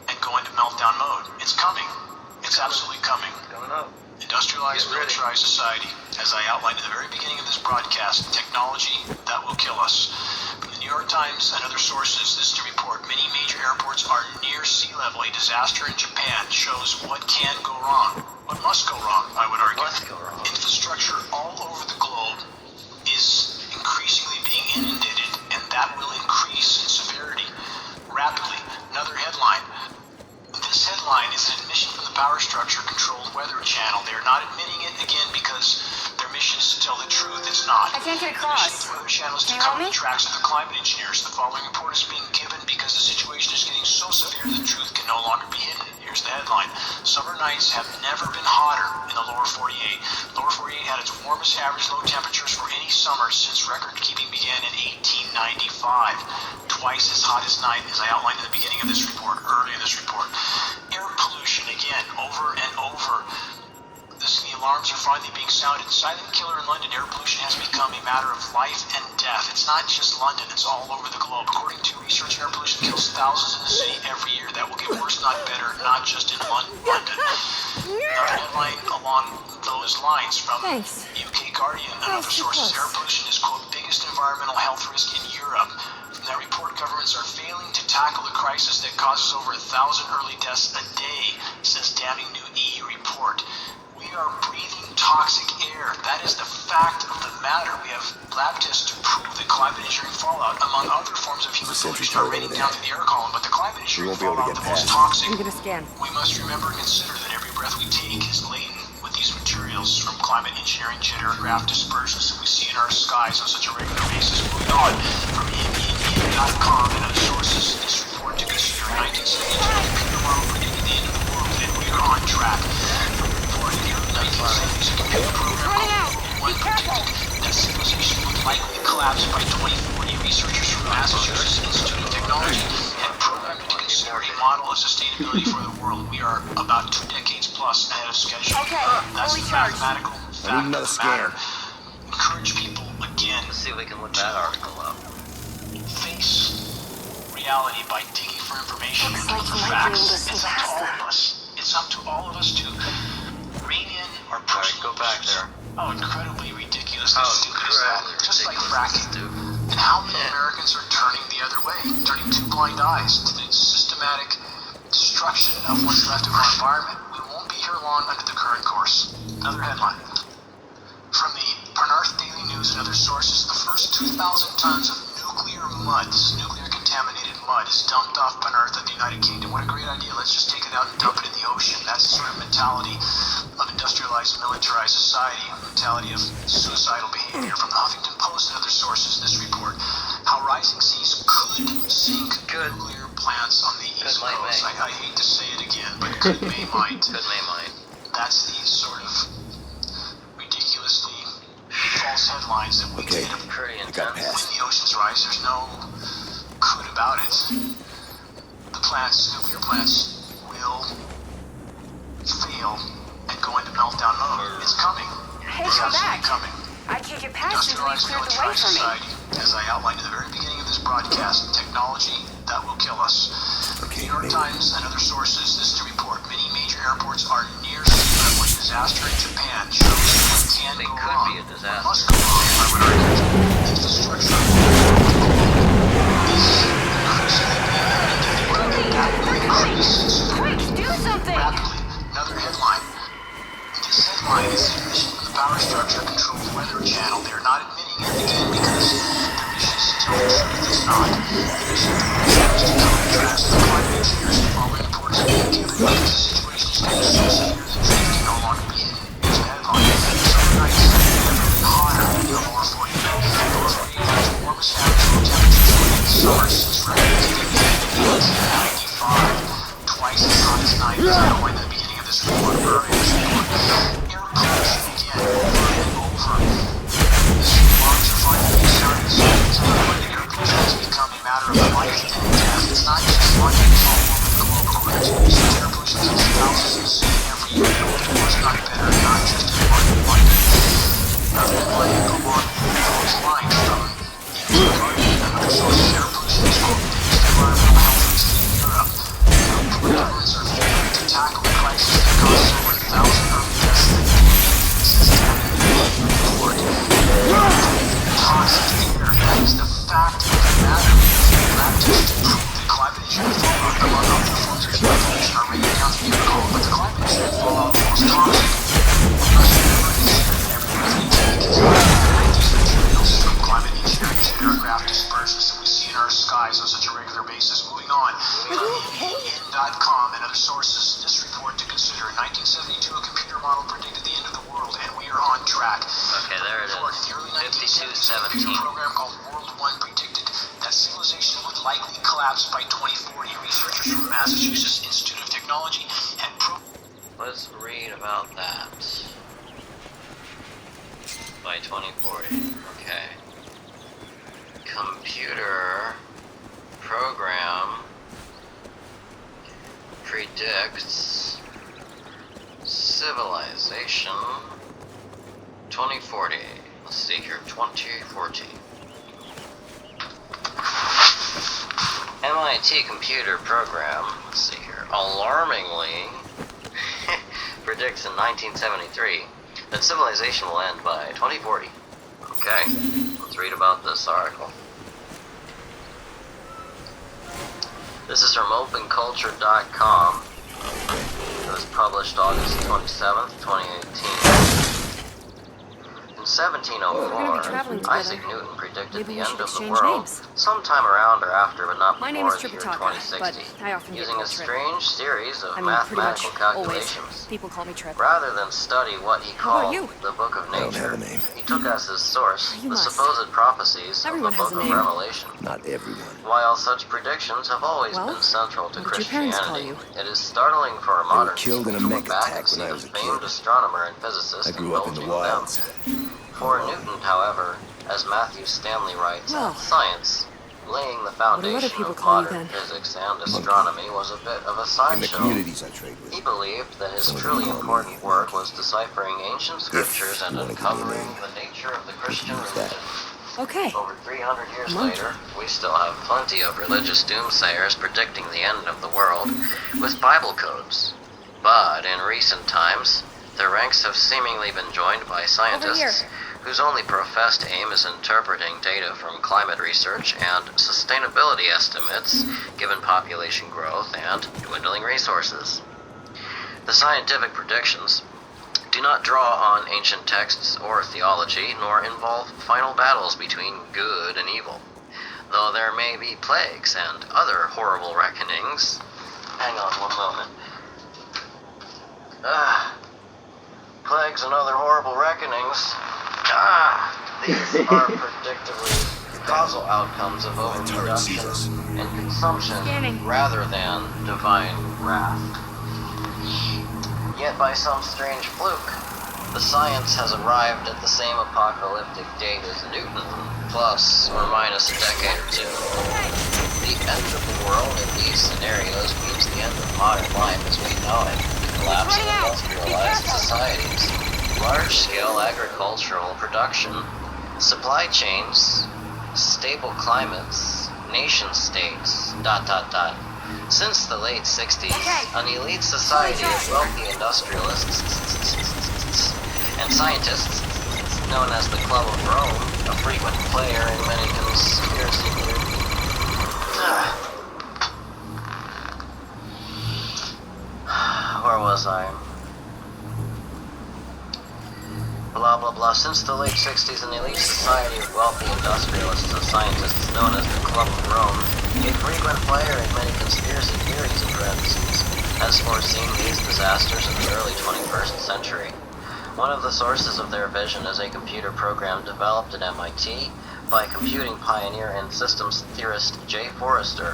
and go into meltdown mode. It's coming. It's absolutely coming. Coming up. Industrialized, militarized society, as I outlined at the very beginning of this broadcast, technology that will kill us. From the New York Times and other sources, this new report, many major airports are near sea level. A disaster in Japan shows what can go wrong. What must go wrong, I would argue. Must go wrong. Infrastructure all over the globe is increasingly being inundated, and that will increase in severity rapidly. Another headline. This headline is an admission from the Power Structure Controlled Weather Channel. They are not admitting it, again, because their mission is to tell the truth. It's not. I can't get The mission of across. the Weather Channel is to Can you cover help the me? tracks of the climate engineers. The following report is being given because the situation is getting so severe the truth can no longer be hidden. Here's the headline. Summer nights have never been hotter in the lower 48. Lower 48 had its warmest average low temperatures for any summer since record keeping began in 1895. Twice as hot as night, as I outlined in the beginning of this report, earlier in this report. Air pollution, again, over and over. The alarms are finally being sounded. Silent killer in London, air pollution has become a matter of life and death. It's not just London, it's all over the globe. According to research, air pollution kills thousands in the city every year. That will get worse, not better, not just in London. Another headline along those lines from UK Guardian and other sources. Air pollution is, quote, biggest environmental health risk in Europe. From that report, governments are failing to tackle the crisis that causes over 1,000 early deaths a day, says damning new EU report. We are breathing toxic air. That is the fact of the matter. We have lab tests to prove that climate engineering fallout, among other forms of human pollution, are raining down through the air column, but the climate engineering fallout, the most toxic. I'm gonna scan. We must remember and consider that every breath we take is laden with these materials from climate engineering jitter graph dispersions that we see in our skies on such a regular basis. Moving on, from ENSLAVED.com and other sources, this report to consider 1972 computer model predicted the end of the world, and we are on track. From the report in the early 1970s, a computer program called World 1 predicted that civilization would likely collapse by 2040. Researchers from Massachusetts Institute of Technology had programmed to consider a model of sustainability for the world. We are about 2 decades plus ahead of schedule. Okay, That's fully the charged. mathematical fact of another the matter. scan. Encourage people again Let's see if we can look that article up. face reality by digging for information Looks and like for you might be facts. able to see It's up to past all that. of us. It's up to all of us to rein in our Alright, personal go back views. there. How incredibly ridiculous and How stupid is that? incredibly Just like ridiculous fracking. and stupid. And how many Yeah. Americans are turning the other way, turning two blind eyes to the systematic destruction of what's left of our environment? We won't be here long under the current course. Another headline. From the Penarth Daily News and other sources, the first 2,000 tons of nuclear mud, this nuclear contaminated mud, is dumped off Penarth of the United Kingdom. What a great idea. Let's just take it out and dump it in the ocean. That's the sort of mentality of industrialized, militarized society, a mentality of suicidal behavior. From the Huffington Post and other sources, this report, how rising seas could sink Good. nuclear plants on the East might, Coast. may. I hate to say it again, but could may might. Good may mine. That's the sort of ridiculously false headlines that we Okay. get of Pretty got intense. past. when the oceans rise. There's no could about it. The plants, nuclear plants, will fail and go into meltdown mode. It's coming. Hey, It's come absolutely back. coming. I can't get past until you Industrialized, cleared the way militarized for me. society, as I outlined at the very beginning of this broadcast, technology that will kill us. Okay, New York maybe. Times and other sources, this is to report many major airports are near sea level. A disaster in Japan shows what can They go could wrong. be a disaster. Must go wrong, I would argue. Infrastructure is increasingly being inundated. Rapidly increase in Quick, do something! rapidly. Another headline. This headline is the mission from the Power Structure Controlled Weather Channel. They are not admitting it again because their mission is to tell the truth. It's not. The mission is to contrast the climate engineers following reports of activity because the situation is getting so severe that truth can no longer be hidden. Here's the headline. Summer nights are definitely hotter in the lower 48. The lower 48 has the warmest average low temperatures in the summer since records began in 1895. Twice as hot as 9 as I outlined at the beginning of this report. Air pollution again, over and over. This alarms are finally being started. So it's not like air pollution has become a matter of life and death. It's not just London, it's all over the globe. According to research, air pollution kills thousands every year. It's not better, not just in London. Another headline along those lines from the Guardian and other sources. Air pollution is quote, the biggest environmental health risk in Europe. Governments are failing to tackle the crisis that caused over 1,000 early deaths that since the report. Toxic air, that is the fact of the matter. Lab tests to prove that climate engineering fallout, among other forms of human pollution, are raining down through the air column, but the climate engineering fallout, the most toxic. We must remember and consider that every breath we take is these materials from climate engineering jitter graph dispersions that we see in our skies on such a regular basis. Moving on, EN.com and other sources, this report to consider. 1972, a computer model predicted the end of the world, and we are on track. Okay, there it Report, is. in the early 1970s, a 5217. computer program called World 1 predicted that civilization would likely collapse by 2040. Researchers from Massachusetts Institute of Technology had Let's read about that. By 2040. Okay. Computer program predicts civilization 2040. Let's see here, 2040. MIT computer program, let's see here, alarmingly predicts in 1973 that civilization will end by 2040. Okay, let's read about this article. This is from openculture.com. It was published August 27th, 2018. gonna be traveling 1704, together. Isaac Newton predicted Maybe the we end should of the exchange world names. sometime around or after, but not My name is before the year Tripitaka, but 2060, I often get using a called Trip. strange series of I mean, pretty much mathematical always. calculations. People call me Trip. Rather than study what he How about called you? the Book of I don't Nature, have a name. he took as his source You the must. supposed prophecies Everyone of the has Book a of name. Revelation. Not everyone. While such predictions have always Well, been central to what did your parents call Christianity, you? it is startling for a They were modern killed in a people to mech look back attack and when see I the was a famed kid. astronomer and physicist I grew up in the indulging them. wilds. For Newton, however, as Matthew Stanley writes, Well, science, laying the what do other foundation people of call you modern then? physics and astronomy, was a bit of a In the sideshow. communities I trade with. He believed that his Some of truly them call me important work Monkey. was deciphering ancient scriptures and you wanna give me a uncovering name, the nature of the you Christian can use that. religion. Okay. Over 300 years Monkey. later, we still have plenty of religious doomsayers predicting the end of the world with Bible codes. But in recent times, their ranks have seemingly been joined by scientists whose only professed aim is interpreting data from climate research and sustainability estimates given population growth and dwindling resources. The scientific predictions do not draw on ancient texts or theology, nor involve final battles between good and evil, though there may be plagues and other horrible reckonings. Hang on one moment. Plagues and other horrible reckonings. These are predictably causal outcomes of overproduction and consumption rather than divine wrath. Yet by some strange fluke, the science has arrived at the same apocalyptic date as Newton, plus or minus a decade or two. The end of the world in these scenarios means the end of modern life as we know it, the collapse of industrialized societies, large-scale agricultural production, supply chains, stable climates, nation-states, ... Since the late 60s, an elite society of wealthy industrialists and scientists, known as the Club of Rome, a frequent player in many conspiracy theories. Where was I? Blah blah blah. Since the late 60s, an elite society of wealthy industrialists and scientists, known as the Club of Rome, a frequent player in many conspiracy theories in parentheses, has foreseen these disasters in the early 21st century. One of the sources of their vision is a computer program developed at MIT by computing pioneer and systems theorist Jay Forrester,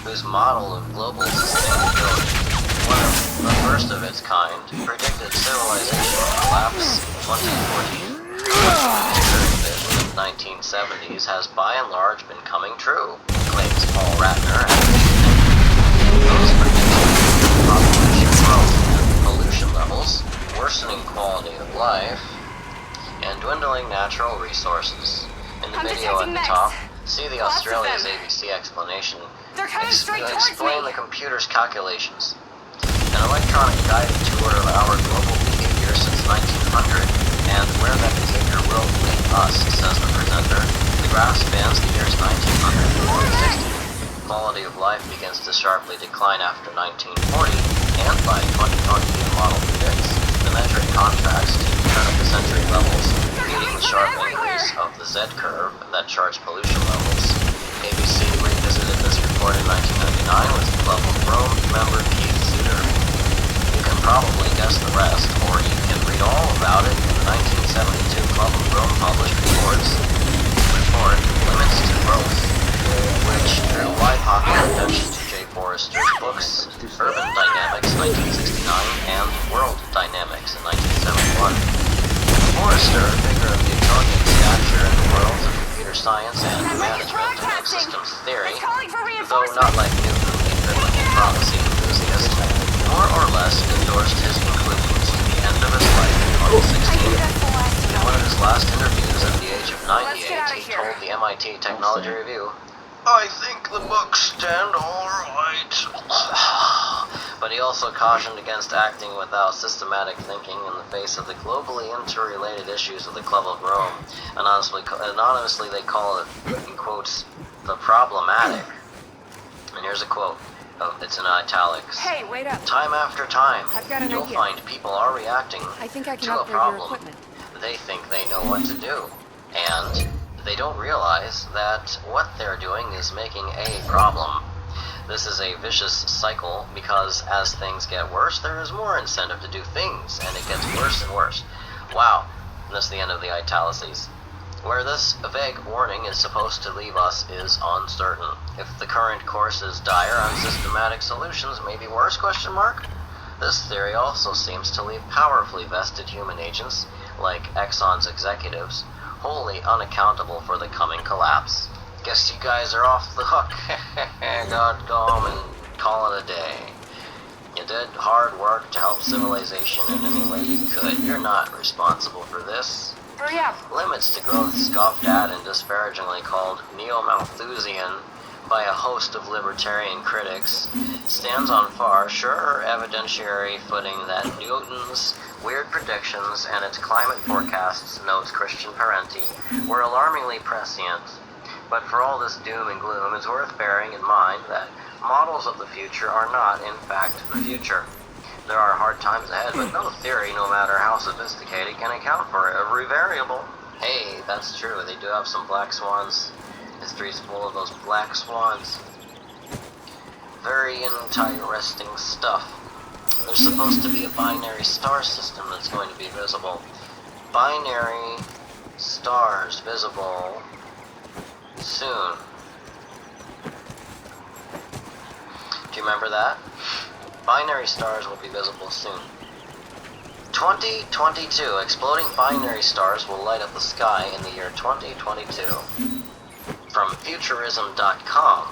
whose model of global sustainability, one of the first of its kind, predicted civilization collapse in 2014. The vision of the 1970s has by and large been coming true, claims Paul Ratner at those predictions of population growth and pollution levels, worsening quality of life, and dwindling natural resources. In the video at the top, see the Australia's ABC explanation. They're coming straight towards Explain me. the computer's calculations. An electronic guided tour of our global behavior since 1900, and where that behavior will lead us, says the presenter. The graph spans the years 1900 to 1960. Quality of life begins to sharply decline after 1940, and by 2020, the model predicts the metric contracts to turn-of-the-century levels, beating the sharp increase of the Z-curve that charts pollution levels. ABC revisited this report in 1999 with Club of Rome member Keith Suter. You can probably guess the rest, or you can read all about it in the 1972 Club of Rome published report, Limits to Growth, which drew wide popular attention to Jay Forrester's books, Urban Dynamics, 1969, and World Dynamics in 1971. Forrester, a figure of Newtonian stature in the worlds of computer science and management and systems theory, though not like Newton, a biblical prophecy enthusiast, more or less endorsed his conclusions to the end of his life in 2016. In one of his last interviews at the age of 98, he told the MIT Technology Review, "I think the books stand all right." But he also cautioned against acting without systematic thinking in the face of the globally interrelated issues of the Club of Rome. Anonymously they call it, in quotes, the problematic. And here's a quote. It's in italics. Hey, wait up. Time after time, I've got an you'll idea. find people are reacting I think I can to a upgrade your problem. equipment. they think they know what to do. And they don't realize that what they're doing is making a problem. This is a vicious cycle because as things get worse, there is more incentive to do things, and it gets worse and worse. Wow, and that's the end of the italices. Where this vague warning is supposed to leave us is uncertain. If the current course is dire, unsystematic solutions may be worse, ? This theory also seems to leave powerfully vested human agents, like Exxon's executives, wholly unaccountable for the coming collapse. Guess you guys are off the hook. Go home and call it a day. You did hard work to help civilization in any way you could. You're not responsible for this. Hurry up. Limits to growth scoffed at and disparagingly called neo-Malthusian by a host of libertarian critics stands on far surer evidentiary footing that Newton's weird predictions and its climate forecasts, notes Christian Parenti, were alarmingly prescient. But for all this doom and gloom, it's worth bearing in mind that models of the future are not, in fact, the future. There are hard times ahead, but no theory, no matter how sophisticated, can account for every variable. Hey, that's true, they do have some black swans. History's full of those black swans. Very interesting stuff. There's supposed to be a binary star system that's going to be visible. Binary stars visible soon. Do you remember that? Binary stars will be visible soon. 2022. Exploding binary stars will light up the sky in the year 2022. From Futurism.com.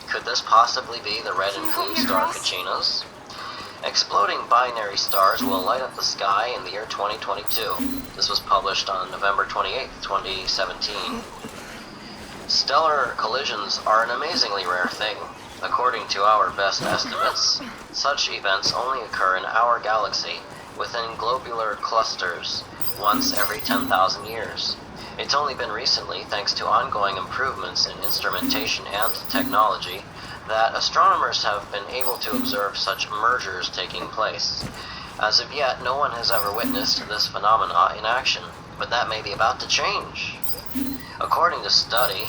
Could this possibly be the red and blue star Cachinas? Exploding binary stars will light up the sky in the year 2022. This was published on November 28, 2017. Stellar collisions are an amazingly rare thing. According to our best estimates, such events only occur in our galaxy, within globular clusters, once every 10,000 years. It's only been recently, thanks to ongoing improvements in instrumentation and technology, that astronomers have been able to observe such mergers taking place. As of yet, no one has ever witnessed this phenomena in action, but that may be about to change. According to study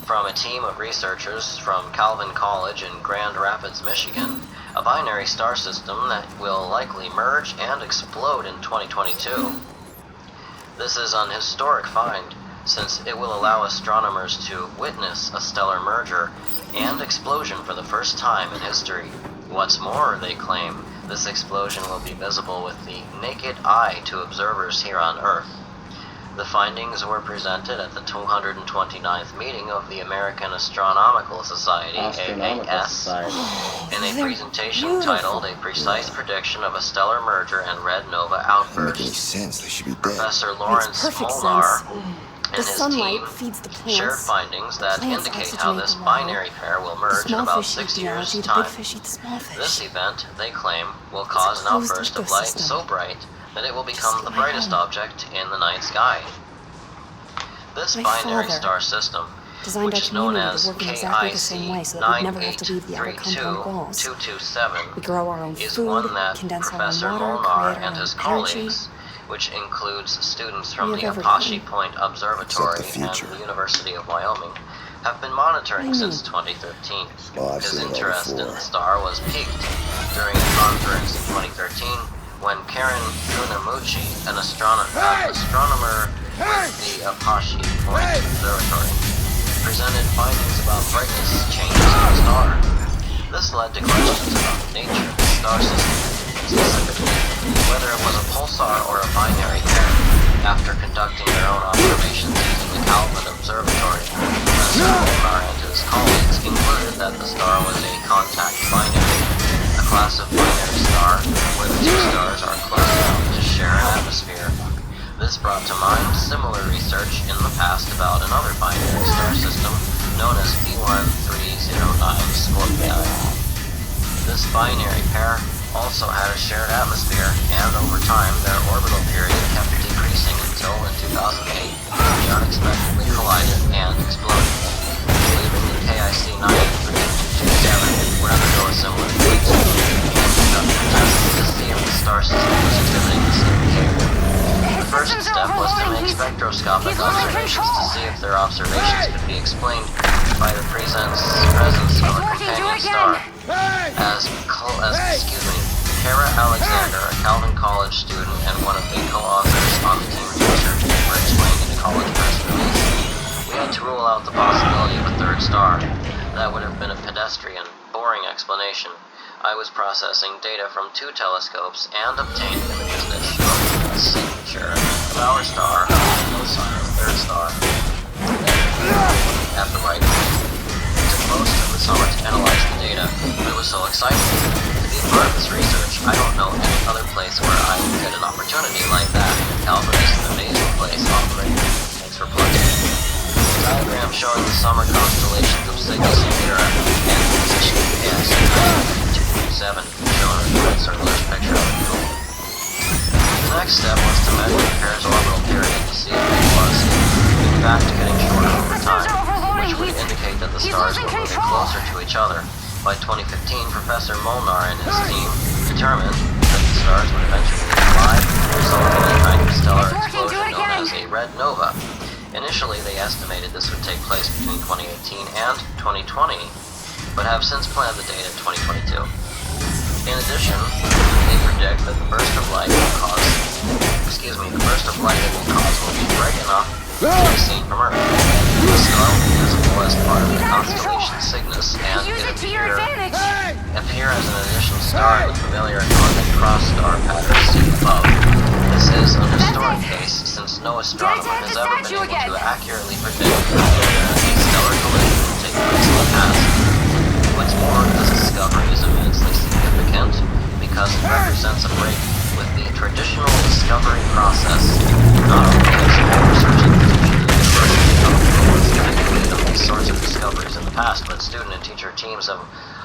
from a team of researchers from Calvin College in Grand Rapids, Michigan, a binary star system that will likely merge and explode in 2022. This is an historic find, since it will allow astronomers to witness a stellar merger and explosion for the first time in history. What's more, they claim, this explosion will be visible with the naked eye to observers here on Earth. The findings were presented at the 229th meeting of the American Astronomical Society, AAS, in a presentation titled A Precise Prediction of a Stellar Merger and Red Nova Doesn't Outburst. make any sense. They should be dead. Professor Lawrence Molnar and his team feeds the plants. shared findings that Plants indicate how this oxygenate the water. binary pair will merge in Small about fish eat 6 the years' algae, the time. big fish eat the small fish. This event, they claim, will cause an closed outburst of light ecosystem. so bright that it will become Just the like my brightest home. object in the night sky. This My binary father star system, designed which our is known community as to work in exactly the same way so that we'd never have to leave the outer compound walls. KIC-9832227 We grow our own is food, one that condense Professor our own water, Molnar create our and his own energy. colleagues, which includes students from We the have Apache everything. Point Observatory Except the and future. the University of Wyoming, have been monitoring What do you since 2013. Oh, I've His seen it all interest in before. the star was piqued during a conference in 2013 when Karen Kunamuchi, an astronomer with the Apache Point Observatory, presented findings about brightness changes in the star. This led to questions about the nature of the star system, specifically whether it was a pulsar or a binary pair. After conducting their own observations using the Calvin Observatory, Professor Molnar and his colleagues concluded that the star was a contact binary, a class of binary star where the two stars are close enough to share an atmosphere. This brought to mind similar research in the past about another binary star system known as B1309 Scorpii. This binary pair also had a shared atmosphere, and over time their orbital period kept decreasing until in 2008 they unexpectedly collided and exploded, leaving the KIC-98327 would undergo a similar fate and conduct tests to see if the star system was exhibiting the same behavior. The first step their observations could be explained by the presence of a companion star. As Kara Alexander, a Calvin College student and one of the co-authors on the team's research paper, explained in a college press release, we had to rule out the possibility of a third star. That would have been a pedestrian, boring explanation. I was processing data from 2 telescopes and obtained images that showed a signature of our star, no sign of a third star. After writing, it took most of the summer to analyze the data, but it was so exciting. To be a part of this research, I don't know any other place where I would get an opportunity like that. Calvin is an amazing place, operating. Thanks for plugging. Diagram showing the summer constellations of Cygnus and Mira and the position of S 227 shown in the red circular picture of the Google. The next step was to measure the pair's orbital period to see if it was, in fact, getting shorter over time, which would indicate that the stars were moving closer to each other. By 2015, Professor Molnar and his team determined that the stars would eventually collide, resulting in a kind of stellar explosion known as a red nova. Initially, they estimated this would take place between 2018 and 2020, but have since planned the date in 2022. In addition, they predict that the burst of light it will cause will be bright enough to be seen from Earth. The star will be visible as part of the constellation Cygnus, and it appear as an additional star in the familiar Northern Cross star pattern seen above. This is an historic case, since no astronomer has ever been able to accurately predict whether a stellar collision will take place in the past. What's more, this discovery is immensely significant because it represents a break with the traditional discovery process. Not only has research institutions of these sorts of discoveries in the past, but student and teacher teams have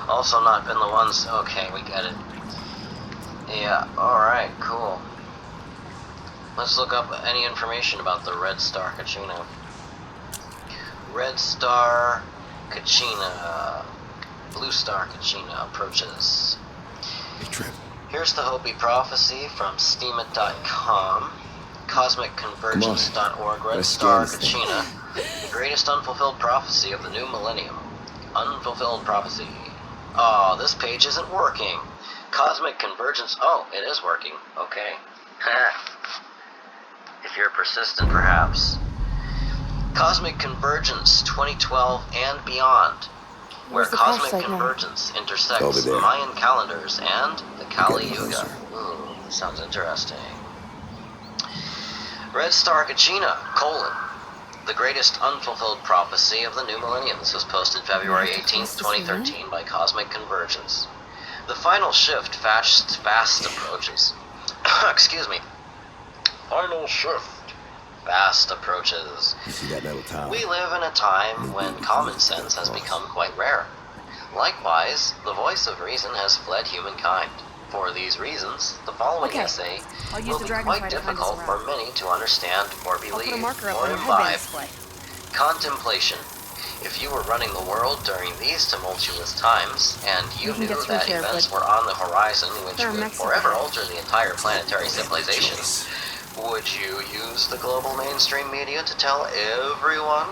also not been the ones. Okay, we get it. Yeah, alright, cool. Let's look up any information about the Red Star Kachina. Red Star Kachina. Blue Star Kachina approaches. Hey, Trip. Here's the Hopi prophecy from steamit.com. CosmicConvergence.org. Red Star Kachina. The greatest unfulfilled prophecy of the new millennium. Unfulfilled prophecy. Oh, this page isn't working. Cosmic Convergence. Oh, it is working. Okay. If you're persistent, perhaps. Cosmic Convergence 2012 and beyond, where cosmic convergence intersects Mayan calendars and the Kali Yuga. Ooh, sounds interesting. Red Star Kachina, the greatest unfulfilled prophecy of the new millennium. This was posted February 18th, 2013 by Cosmic Convergence. The final shift fast approaches. Excuse me. Final shift fast approaches. You see that metal tower? We live in a time when common sense has become quite rare. Likewise, the voice of reason has fled humankind. For these reasons, the following essay will be quite difficult for many to understand or believe or imbibe. Contemplation. If you were running the world during these tumultuous times, and you knew that events were on the horizon which would forever alter the entire planetary civilization, would you use the global mainstream media to tell everyone?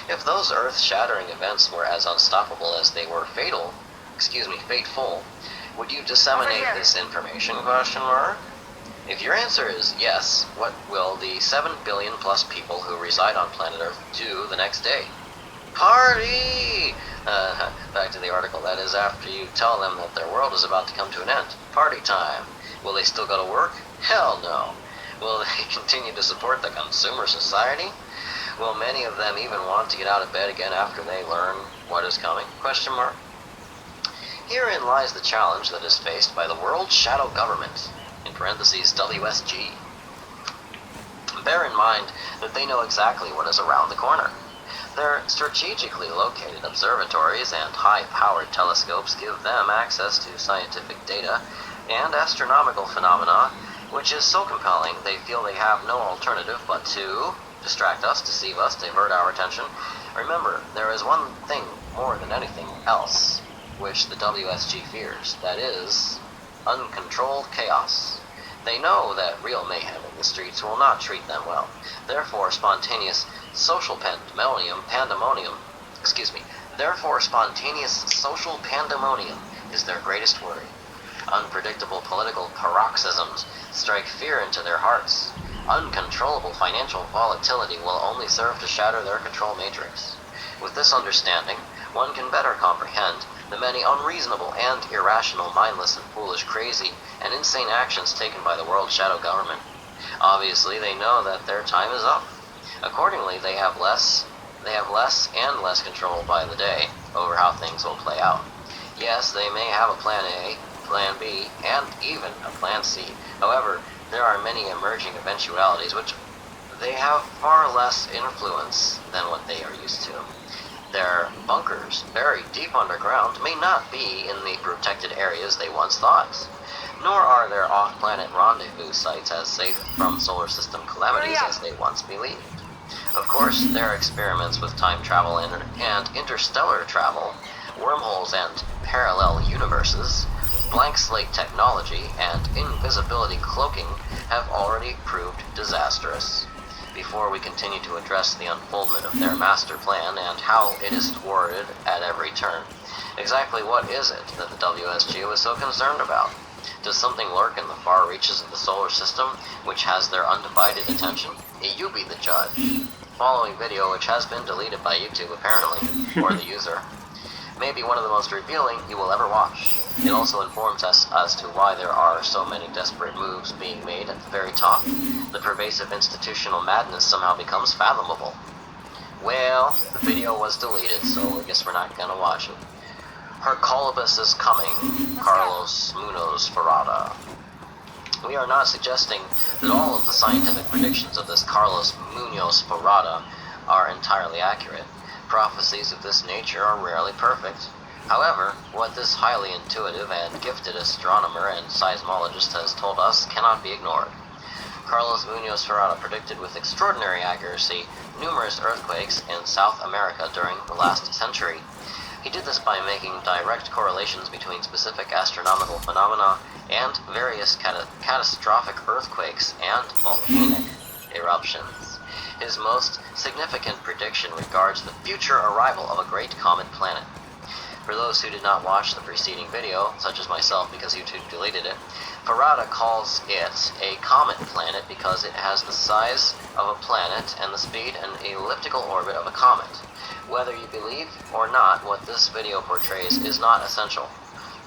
If those earth-shattering events were as unstoppable as they were fateful, would you disseminate this information? If your answer is yes, what will the 7 billion plus people who reside on planet Earth do the next day? Party! Back to the article. That is after you tell them that their world is about to come to an end. Party time. Will they still go to work? Hell no. Will they continue to support the consumer society? Will many of them even want to get out of bed again after they learn what is coming? Herein lies the challenge that is faced by the world's shadow government, in parentheses WSG. Bear in mind that they know exactly what is around the corner. Their strategically located observatories and high-powered telescopes give them access to scientific data and astronomical phenomena, which is so compelling they feel they have no alternative but to distract us, deceive us, divert our attention. Remember, there is one thing more than anything else which the WSG fears, that is, uncontrolled chaos. They know that real mayhem in the streets will not treat them well. Therefore, spontaneous social spontaneous social pandemonium is their greatest worry. Unpredictable political paroxysms strike fear into their hearts. Uncontrollable financial volatility will only serve to shatter their control matrix. With this understanding, one can better comprehend the many unreasonable and irrational, mindless and foolish, crazy and insane actions taken by the world shadow government. Obviously, they know that their time is up. Accordingly, they have less and less control by the day over how things will play out. Yes, they may have a plan A, plan B, and even a plan C. However, there are many emerging eventualities which they have far less influence than what they are used to. Their bunkers, buried deep underground, may not be in the protected areas they once thought. Nor are their off-planet rendezvous sites as safe from solar system calamities as they once believed. Of course, their experiments with time travel and interstellar travel, wormholes and parallel universes, blank slate technology, and invisibility cloaking have already proved disastrous. Before we continue to address the unfoldment of their master plan and how it is thwarted at every turn, exactly what is it that the WSG was so concerned about? Does something lurk in the far reaches of the solar system which has their undivided attention? You be the judge. Following video, which has been deleted by YouTube apparently, or the user, may be one of the most revealing you will ever watch. It also informs us as to why there are so many desperate moves being made at the very top. The pervasive institutional madness somehow becomes fathomable. Well, the video was deleted, so I guess we're not gonna watch it. Hercolobus is coming, Carlos Munoz Ferrada. We are not suggesting that all of the scientific predictions of this Carlos Munoz Ferrada are entirely accurate. Prophecies of this nature are rarely perfect. However, what this highly intuitive and gifted astronomer and seismologist has told us cannot be ignored. Carlos Munoz Ferrada predicted with extraordinary accuracy numerous earthquakes in South America during the last century. He did this by making direct correlations between specific astronomical phenomena and various catastrophic earthquakes and volcanic eruptions. His most significant prediction regards the future arrival of a great comet planet. For those who did not watch the preceding video, such as myself because YouTube deleted it, Ferrada calls it a comet planet because it has the size of a planet and the speed and elliptical orbit of a comet. Whether you believe or not what this video portrays is not essential.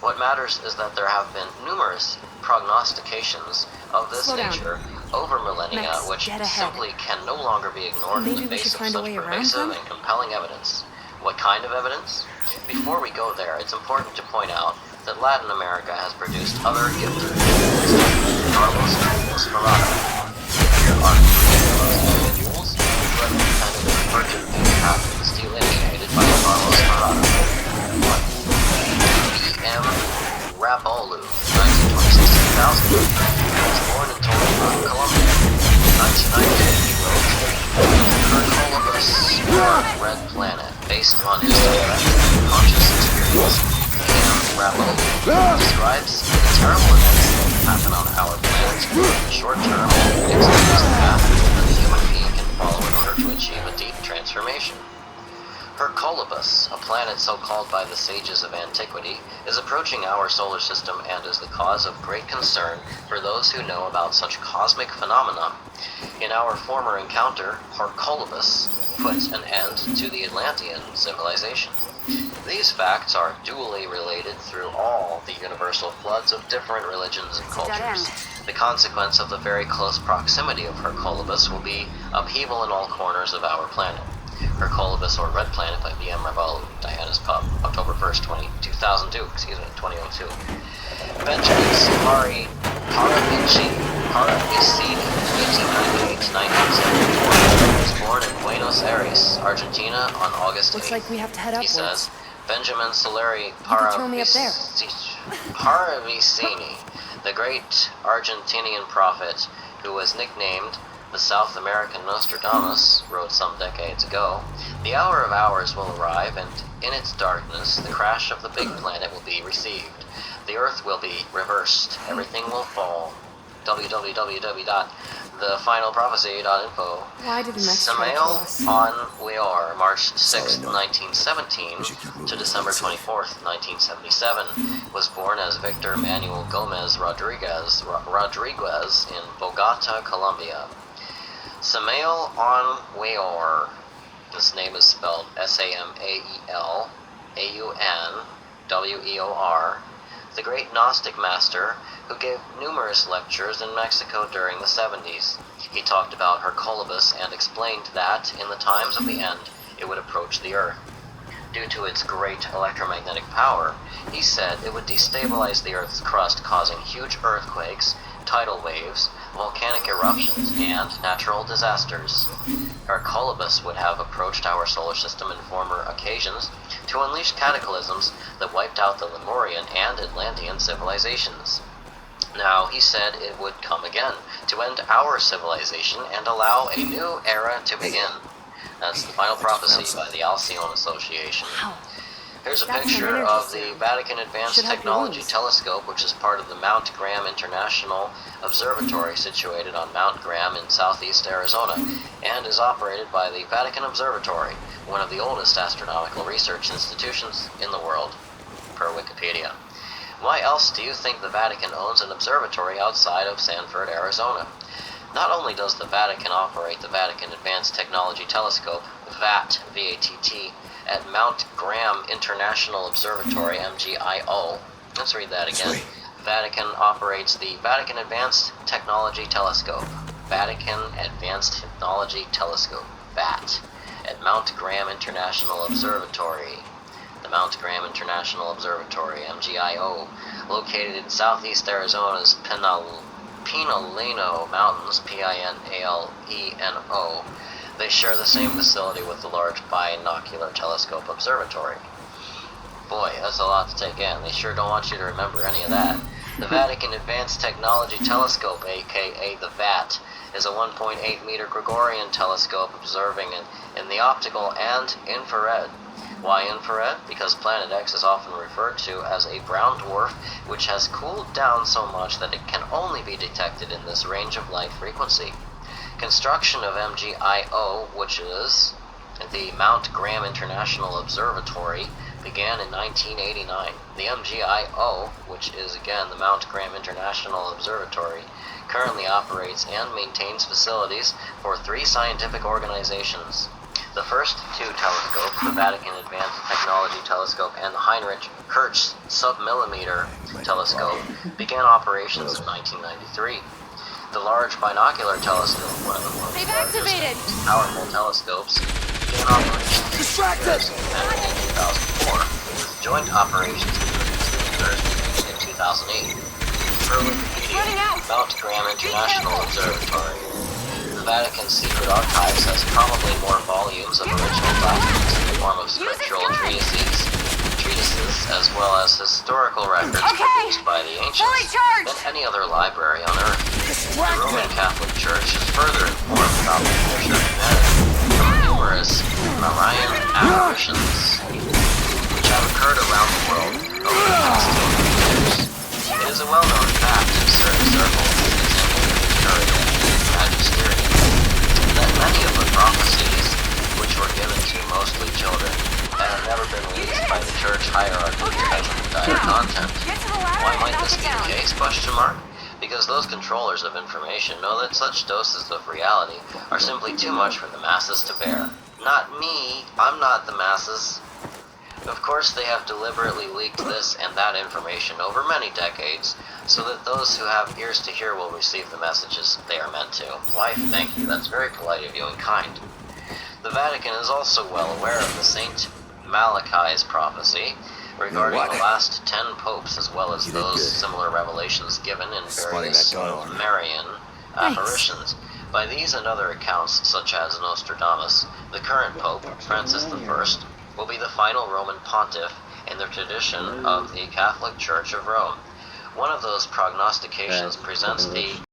What matters is that there have been numerous prognostications of this nature over millennia, Max, which get ahead. simply can no longer be ignored in Maybe the we face should of find a such way around pervasive them? and compelling evidence. What kind of evidence? Before we go there, it's important to point out that Latin America has produced other gifted individuals, Carlos Munoz Ferrada. Here are individuals who have been kind of divergent paths delineated by Carlos Ferrada. 1. E.M. Rapolu, 1926-2000. He was born in Tolima, Colombia. 1998, he wrote Hercolobus, Red Planet, based on his direct conscious experience. E.M. Rapolu describes the terrible events that happen on our planet in short term and explains the path that the human being can follow in order to achieve a deep transformation. Hercolobus, a planet so called by the sages of antiquity, is approaching our solar system and is the cause of great concern for those who know about such cosmic phenomena. In our former encounter, Hercolobus put an end to the Atlantean civilization. These facts are dually related through all the universal floods of different religions and cultures. The consequence of the very close proximity of Hercolobus will be upheaval in all corners of our planet. Hercolobus, or Red Planet, by B.M. Rapolu, Diana's Pub, October 1st, 2002. Benjamin Solari Paravicini, 1898-1974, was born in Buenos Aires, Argentina, on August 8th. Looks like we have to head He upwards. says, Benjamin Solari could throw me up there. Paravicini, the great Argentinian prophet who was nicknamed the South American Nostradamus, wrote some decades ago, the hour of hours will arrive, and in its darkness, the crash of the big planet will be received. The Earth will be reversed. Everything will fall. www.thefinalprophecy.info. Why did the Mex try to kill Samael us? on Weor, March 6, know. 1917 to December 24, 1977, was born as Victor Manuel Gomez Rodriguez in Bogota, Colombia. Samael on Weor. This name is spelled Samael Aunweor, the great Gnostic master who gave numerous lectures in Mexico during the 70s. He talked about Hercolibus and explained that, in the times of the end, it would approach the Earth. Due to its great electromagnetic power, he said it would destabilize the Earth's crust, causing huge earthquakes, tidal waves, volcanic eruptions, and natural disasters. Hercolibus would have approached our solar system in former occasions to unleash cataclysms that wiped out the Lemurian and Atlantean civilizations. Now, he said it would come again to end our civilization and allow a new era to begin. That's the final prophecy by the Alcyone Association. Wow. Here's a That's an picture energy of the sound. Vatican Advanced Should help Technology your wounds. Telescope, which is part of the Mount Graham International Observatory situated on Mount Graham in southeast Arizona, and is operated by the Vatican Observatory, one of the oldest astronomical research institutions in the world, per Wikipedia. Why else do you think the Vatican owns an observatory outside of Sanford, Arizona? Not only does the Vatican operate the Vatican Advanced Technology Telescope, VAT, V-A-T-T, at Mount Graham International Observatory, MGIO. Let's read that again. Vatican operates the Vatican Advanced Technology Telescope. Vatican Advanced Technology Telescope, VAT, at Mount Graham International Observatory. The Mount Graham International Observatory, MGIO, located in southeast Arizona's Pinaleno Mountains, Pinaleno. They share the same facility with the large binocular telescope observatory. Boy, that's a lot to take in. They sure don't want you to remember any of that. The Vatican Advanced Technology Telescope, aka the VAT, is a 1.8 meter Gregorian telescope observing in the optical and infrared. Why infrared? Because Planet X is often referred to as a brown dwarf which has cooled down so much that it can only be detected in this range of light frequency. Construction of MGIO, which is the Mount Graham International Observatory, began in 1989. The MGIO, which is again the Mount Graham International Observatory, currently operates and maintains facilities for 3 scientific organizations. The first 2 telescopes, the Vatican Advanced Technology Telescope and the Heinrich Hertz Submillimeter Telescope, began operations in 1993. The Large Binocular Telescope, one of the world's largest and most powerful telescopes, began operations in 2004, with joint operations in 2008. Per Wikipedia, Mount Graham International Observatory. The Vatican's secret archives has probably more volumes of original documents in the form of scriptural treatises, as well as historical records produced by the ancients than any other library on Earth. The Roman Catholic Church is further informed about the future of humanity from numerous Marian apparitions, which have occurred around the world over the past 200 years. It is a well-known fact in certain circles, example magisterium, that many of the prophecies, which were given to mostly children, and have never been released by the church hierarchy because of the dire content. Why might this be the case? Because those controllers of information know that such doses of reality are simply too much for the masses to bear. Not me, I'm not the masses. Of course, they have deliberately leaked this and that information over many decades, so that those who have ears to hear will receive the messages they are meant to. Why, thank you, that's very polite of you and kind. The Vatican is also well aware of the Saint Malachi's prophecy regarding the last 10 popes, as well as those similar revelations given in various Marian apparitions. By these and other accounts, such as Nostradamus, the current pope, Francis I, will be the final Roman pontiff in the tradition of the Catholic Church of Rome. One of those prognostications presents the